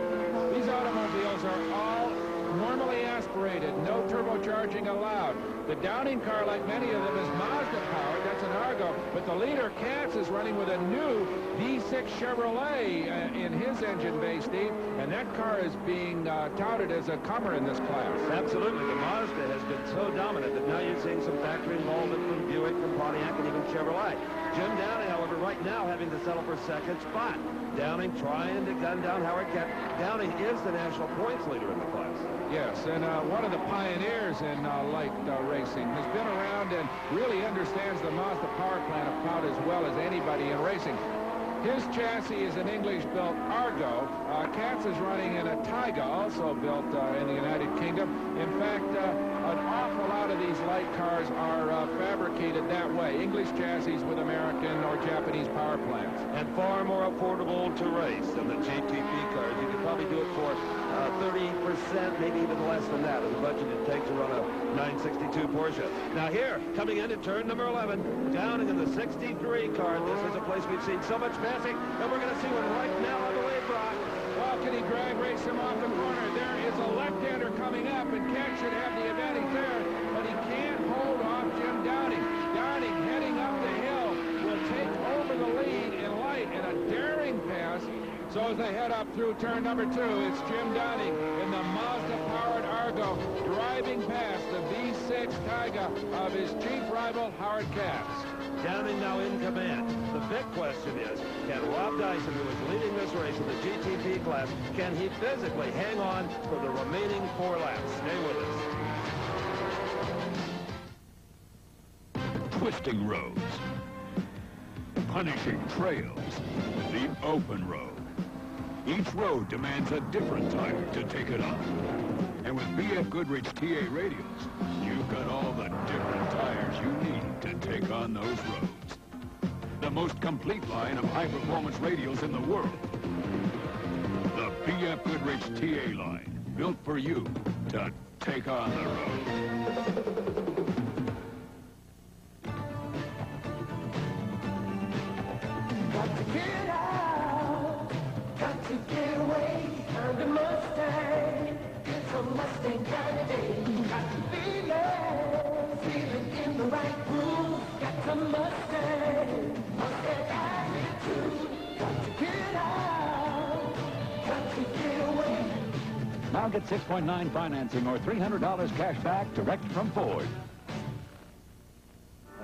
These automobiles are all normally aspirated, no turbocharging allowed. The Downing car, like many of them, is Mazda powered. That's an Argo. But the leader, Katz, is running with a new V6 Chevrolet in his engine bay, Steve. And that car is being touted as a comer in this class. Absolutely. The Mazda has been so dominant that now you're seeing some factory involvement from Buick, from Pontiac, and even Chevrolet. Jim Downing, however, right now having to settle for 2nd spot. Downing trying to gun down Howard Katz. Downing is the national points leader in the class. Yes, and one of the pioneers in light racing, has been around and really understands the Mazda power plant about as well as anybody in racing. His chassis is an English-built Argo. Katz is running in a Taiga, also built in the United Kingdom. In fact, an awful lot of these light cars are fabricated that way. English chassis with American or Japanese power plants. And far more affordable to race than the GTP cars. You could probably do it for 30%, maybe even less than that, of the budget it takes to run a 962 Porsche. Now here, coming into turn number 11, Downing in the 63 car. This is a place we've seen so much passing, and we're going to see one right now on the way, Brock. Well, can he drag race him off the corner? There is a left-hander coming up, and Katz should have the advantage there, but he can't hold off Jim Downing. Downing heading up the hill will take over the lead in light in a daring pass. So as they head up through turn number 2, it's Jim Downing in the Mazda-powered Argo driving past the V6 Taiga of his chief rival, Howard Katz. Downing now in command. The big question is, can Rob Dyson, who is leading this race in the GTP class, can he physically hang on for the remaining 4 laps? Stay with us. Twisting roads, punishing trails, the open road. Each road demands a different tire to take it on. And with BF Goodrich TA radials, you've got all the different tires you need to take on those roads. The most complete line of high-performance radials in the world. The BF Goodrich TA line, built for you to take on the road. Got to get out, got to get away, kind of Mustang, it's a Mustang kind of day. Got to feeling in the right groove, got to Mustang attitude, got to get Now get 6.9 financing or $300 cash back direct from Ford.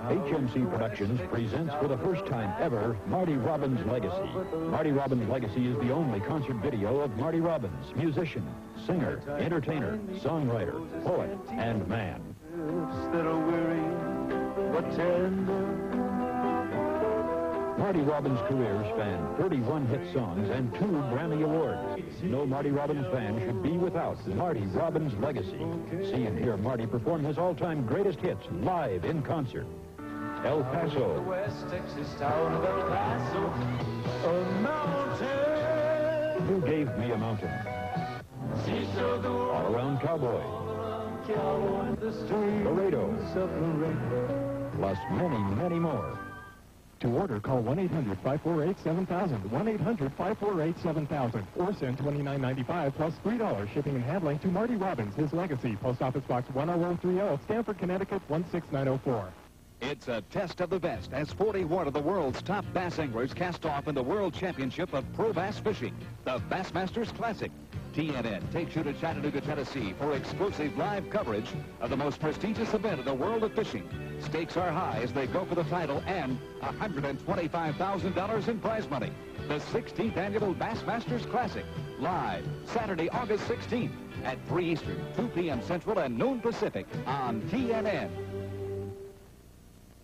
HMC Productions presents for the first time ever Marty Robbins' Legacy. Marty Robbins' Legacy is the only concert video of Marty Robbins, musician, singer, entertainer, songwriter, poet, and man. Marty Robbins' career spanned 31 hit songs and 2 Grammy Awards. No Marty Robbins fan should be without Marty Robbins' Legacy. See and hear Marty perform his all-time greatest hits live in concert. El Paso, West Texas town of El Paso, a mountain. Who Gave Me a Mountain, All Around Cowboy, Laredo, plus many, many more. To order, call 1-800-548-7000, 1-800-548-7000, or send $29.95 plus $3 shipping and handling to Marty Robbins, His Legacy, Post Office Box 10030, Stamford, Connecticut 16904. It's a test of the best as 41 of the world's top bass anglers cast off in the World Championship of Pro Bass Fishing, the Bassmasters Classic. TNN takes you to Chattanooga, Tennessee for exclusive live coverage of the most prestigious event in the world of fishing. Stakes are high as they go for the title and $125,000 in prize money. The 16th Annual Bassmasters Classic, live Saturday, August 16th at 3 Eastern, 2 p.m. Central, and noon Pacific on TNN.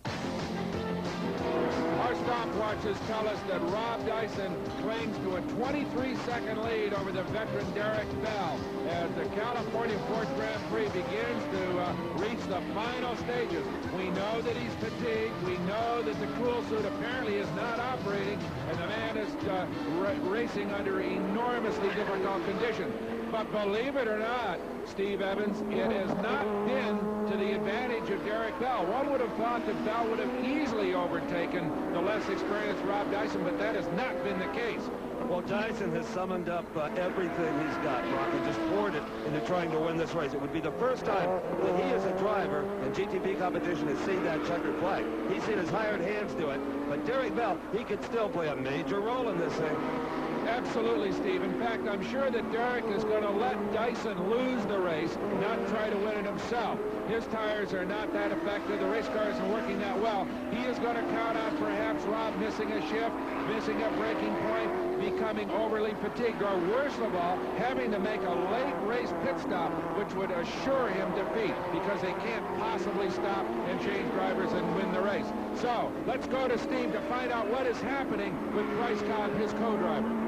Our stopwatches tell us that Rob Dyson clings to a 23-second lead over the veteran Derek Bell as the California Ford Grand Prix begins to reach the final stages. We know that he's fatigued. We know that the cool suit apparently is not operating, and the man is racing under enormously difficult conditions. But believe it or not, Steve Evans, it has not been to the advantage of Derek Bell. One would have thought that Bell would have easily overtaken the less experienced Rob Dyson, but that has not been the case. Well, Dyson has summoned up everything he's got, Brock, and just poured it into trying to win this race. It would be the first time that he as a driver in GTP competition has seen that checkered flag. He's seen his hired hands do it, but Derek Bell, he could still play a major role in this thing. Absolutely, Steve. In fact, I'm sure that Derek is going to let Dyson lose the race, not try to win it himself. His tires are not that effective. The race car isn't working that well. He is going to count on perhaps Rob missing a shift, missing a braking point, becoming overly fatigued, or worst of all, having to make a late race pit stop, which would assure him defeat because they can't possibly stop and change drivers and win the race. So let's go to Steve to find out what is happening with Bryce Cobb, his co-driver.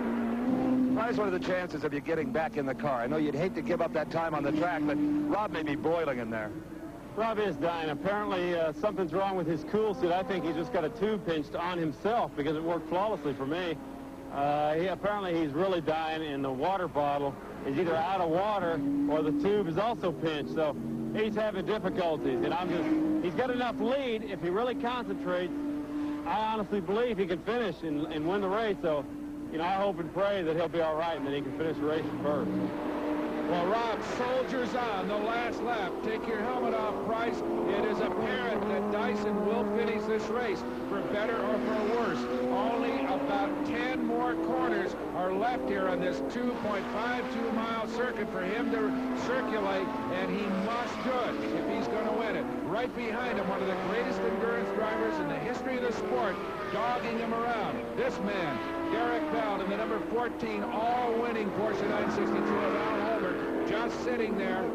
Bryce, what are the chances of you getting back in the car? I know you'd hate to give up that time on the track, but Rob may be broiling in there. Rob is dying. Apparently, something's wrong with his cool suit. I think he's just got a tube pinched on himself because it worked flawlessly for me. Apparently, he's really dying, and the water bottle is either out of water or the tube is also pinched. So he's having difficulties, and he's got enough lead. If he really concentrates, I honestly believe he can finish and win the race. So, you know, I hope and pray that he'll be all right and that he can finish the race first. Well, Rob soldiers on the last lap. Take your helmet off, Bryce. It is apparent that Dyson will finish this race, for better or for worse. Only about 10 more corners are left here on this 2.52-mile circuit for him to circulate, and he must do it if he's going to win it. Right behind him, one of the greatest endurance drivers in the history of the sport, dogging him around. This man, Derek Bell, in the number 14 all-winning Porsche 962 of Al Holbert, just sitting there,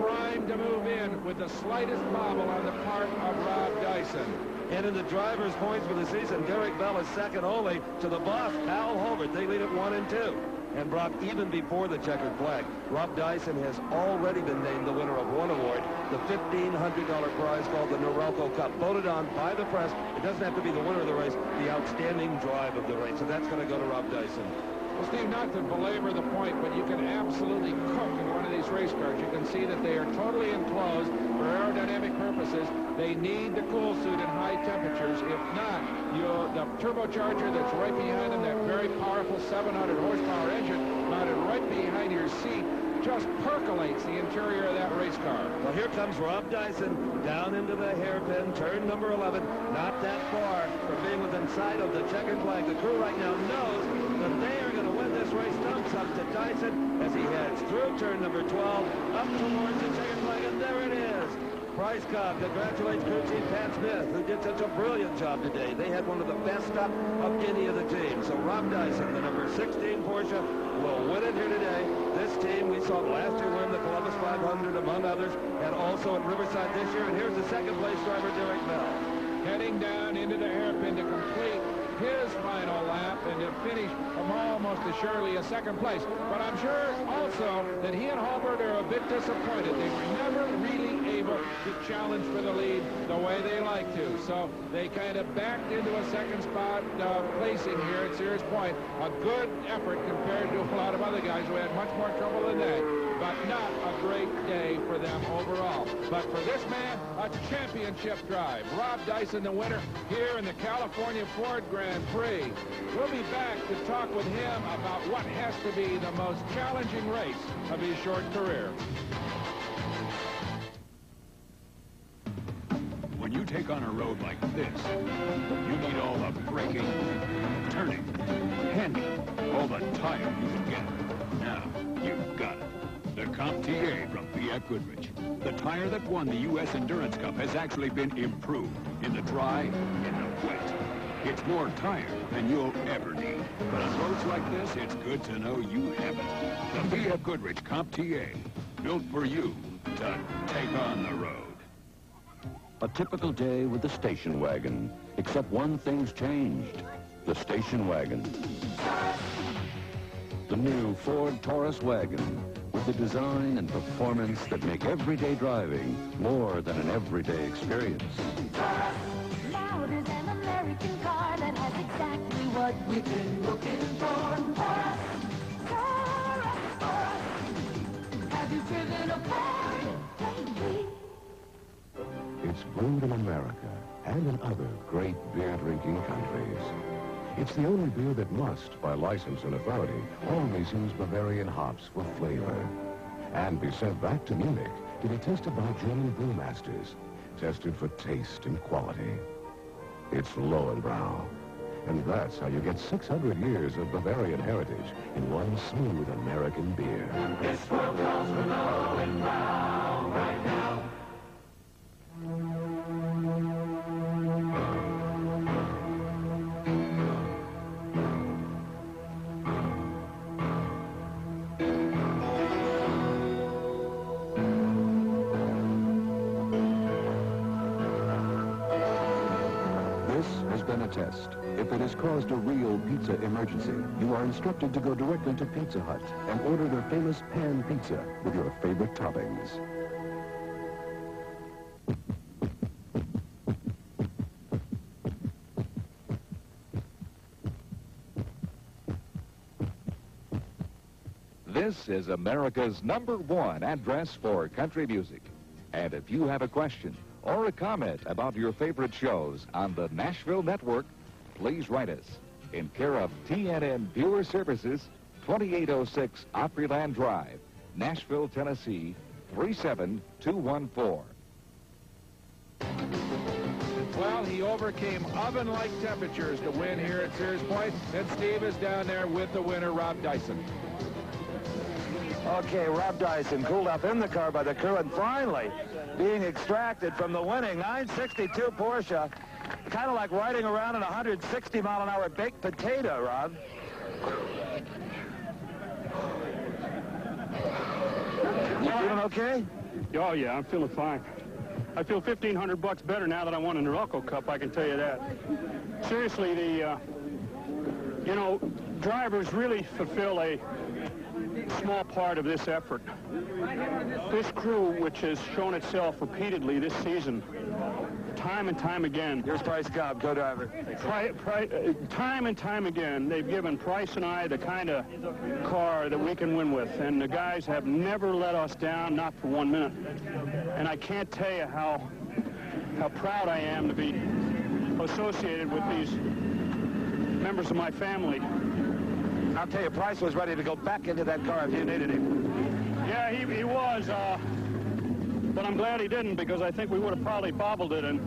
primed to move in with the slightest bobble on the part of Rob Dyson. And in the driver's points for the season, Derek Bell is second only to the boss, Al Holbert. They lead at 1 and 2. And Brock, even before the checkered flag, Rob Dyson has already been named the winner of one award, the $1,500 prize called the Norelco Cup, voted on by the press. It doesn't have to be the winner of the race, the outstanding drive of the race. So that's going to go to Rob Dyson. Well, Steve, not to belabor the point, but you can absolutely cook in one of these race cars. You can see that they are totally enclosed for aerodynamic purposes. They need the cool suit in high temperatures. If not, the turbocharger that's right behind them, that very powerful 700 horsepower engine mounted right behind your seat, just percolates the interior of that race car. Well, here comes Rob Dyson down into the hairpin, turn number 11, not that far from being within sight of the checkered flag. The crew right now knows that they are going to win this race. Thumbs up to Dyson as he heads through turn number 12, up towards the checkered flag, and there it is. Price Cobb congratulates crew chief Pat Smith, who did such a brilliant job today. They had one of the best up of any of the teams. So Rob Dyson, the number 16 Porsche, will win it here today. This team we saw last year win the Columbus 500, among others, and also at Riverside this year. And here's the second place driver, Derek Bell. Heading down into the hairpin to complete his final lap and to finish from almost assuredly a second place. But I'm sure also that he and Halbert are a bit disappointed. They were never really able to challenge for the lead the way they like to. So they kind of backed into a second spot placing here at Sears Point. A good effort compared to a lot of other guys who had much more trouble than they. But not a great day for them overall. But for this man, a championship drive. Rob Dyson, the winner here in the California Ford Grand Prix. We'll be back to talk with him about what has to be the most challenging race of his short career. When you take on a road like this, you need all the braking, turning, handling, all the time you can get. Now, you've got it. The Comp TA from Fiat Goodrich. The tire that won the U.S. Endurance Cup has actually been improved in the dry, in the wet. It's more tire than you'll ever need. But on roads like this, it's good to know you have it. The Fiat Goodrich Comp TA, built for you to take on the road. A typical day with the station wagon, except one thing's changed. The station wagon. The new Ford Taurus wagon, with the design and performance that make everyday driving more than an everyday experience. Now there's an American car that has exactly what we've been looking for. Have you driven a Ford lately? It's brewed in America and in other great beer-drinking countries. It's the only beer that must, by license and authority, always use Bavarian hops for flavor. And be sent back to Munich to be tested by German brewmasters, tested for taste and quality. It's Lowenbrau. And that's how you get 600 years of Bavarian heritage in one smooth American beer. This world calls for Lowenbrau right now. Been a test. If it has caused a real pizza emergency, you are instructed to go directly to Pizza Hut and order their famous pan pizza with your favorite toppings. This is America's #1 address for country music. And if you have a question or a comment about your favorite shows on the Nashville Network, please write us in care of TNN Viewer Services, 2806 Opryland Drive, Nashville, Tennessee, 37214. Well, he overcame oven-like temperatures to win here at Sears Point, and Steve is down there with the winner, Rob Dyson. Okay, Rob Dyson cooled up in the car by the crew, and finally being extracted from the winning 962 Porsche. Kind of like riding around in a 160-mile-an-hour baked potato, Rob. You feeling okay? Oh, yeah, I'm feeling fine. I feel $1,500 better now that I won a Norelco Cup, I can tell you that. Seriously, you know, drivers really fulfill a small part of this effort. This crew, which has shown itself repeatedly this season, time and time again. Here's Price Cobb, co-driver. Time and time again, they've given Price and I the kind of car that we can win with. And the guys have never let us down, not for 1 minute. And I can't tell you how proud I am to be associated with these members of my family. I'll tell you, Price was ready to go back into that car if you needed him. Yeah, he was, but I'm glad he didn't, because I think we would have probably bobbled it. And,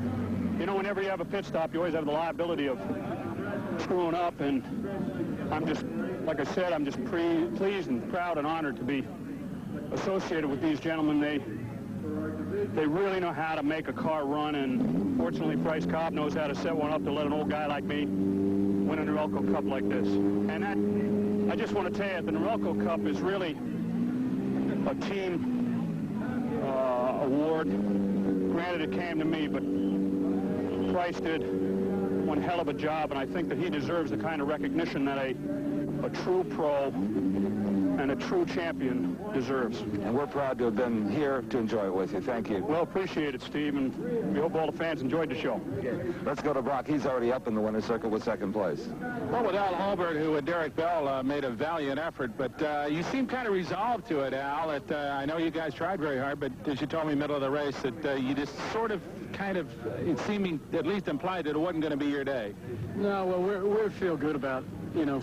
you know, whenever you have a pit stop, you always have the liability of screwing up, and I'm just like I said, I'm just pleased and proud and honored to be associated with these gentlemen. They really know how to make a car run, and fortunately, Price Cobb knows how to set one up to let an old guy like me win a Norelco Cup like this. And I just want to tell you, the Norelco Cup is really a team award. Granted, it came to me, but Price did one hell of a job, and I think that he deserves the kind of recognition that a true pro and a true champion deserves. And we're proud to have been here to enjoy it with you. Thank you. Well, appreciate it, Steve, and we hope all the fans enjoyed the show. Let's go to Brock. He's already up in the winner's circle with second place. Well, with Al Holberg, who with Derek Bell made a valiant effort, but you seem kind of resolved to it, Al. I know you guys tried very hard, but as you told me middle of the race, that you just sort of it seeming at least implied that it wasn't going to be your day. No, well, we feel good about,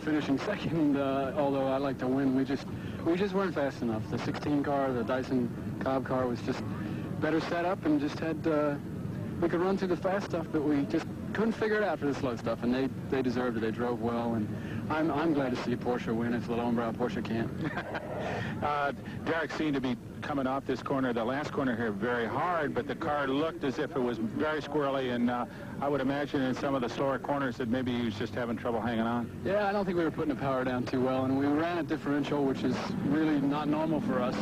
finishing second, although I like to win. We just weren't fast enough. The 16 car, the Dyson Cobb car, was just better set up, and just had, we could run through the fast stuff, but we just couldn't figure it out for the slow stuff, and they deserved it. They drove well, and I'm glad to see Porsche win. It's the Lowenbrow Porsche can't. Derek seemed to be coming off this corner, the last corner here, very hard, but the car looked as if it was very squirrely, and I would imagine in some of the slower corners that maybe he was just having trouble hanging on. Yeah, I don't think we were putting the power down too well, and we ran a differential, which is really not normal for us.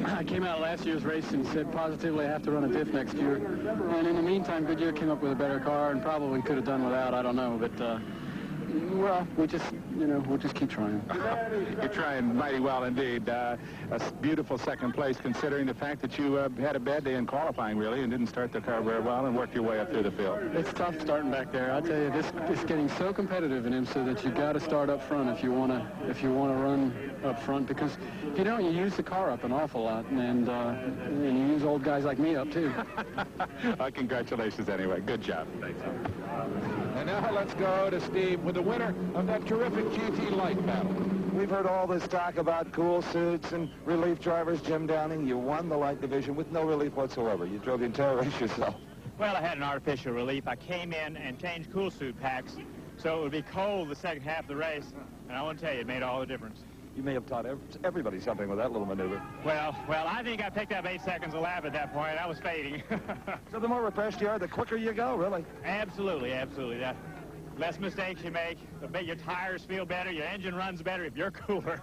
I came out of last year's race and said positively I have to run a diff next year, and in the meantime, Goodyear came up with a better car and probably could have done without, I don't know, but well, we'll just keep trying. You're trying mighty well indeed. A beautiful second place, considering the fact that you had a bad day in qualifying, really, and didn't start the car very well and worked your way up through the field. It's tough starting back there. I tell you, it's getting so competitive in IMSA that you got to start up front if you want to run up front, because if you don't, you use the car up an awful lot, and you use old guys like me up too. Congratulations anyway. Good job. Thanks. And now let's go to Steve with the winner of that terrific GT Light battle. We've heard all this talk about cool suits and relief drivers. Jim Downing, you won the light division with no relief whatsoever. You drove the entire race yourself. Well, I had an artificial relief. I came in and changed cool suit packs so it would be cold the second half of the race, and I want to tell you, it made all the difference. You may have taught everybody something with that little maneuver. Well, I think I picked up 8 seconds a lap at that point. I was fading. So the more refreshed you are, the quicker you go, really? Absolutely, absolutely. The less mistakes you make, your tires feel better, your engine runs better if you're cooler.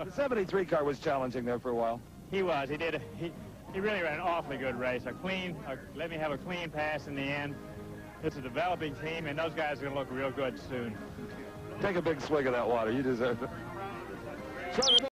The 73 car was challenging there for a while. He was. He really ran an awfully good race. Let me have a clean pass in the end. It's a developing team, and those guys are going to look real good soon. Take a big swig of that water. You deserve it. So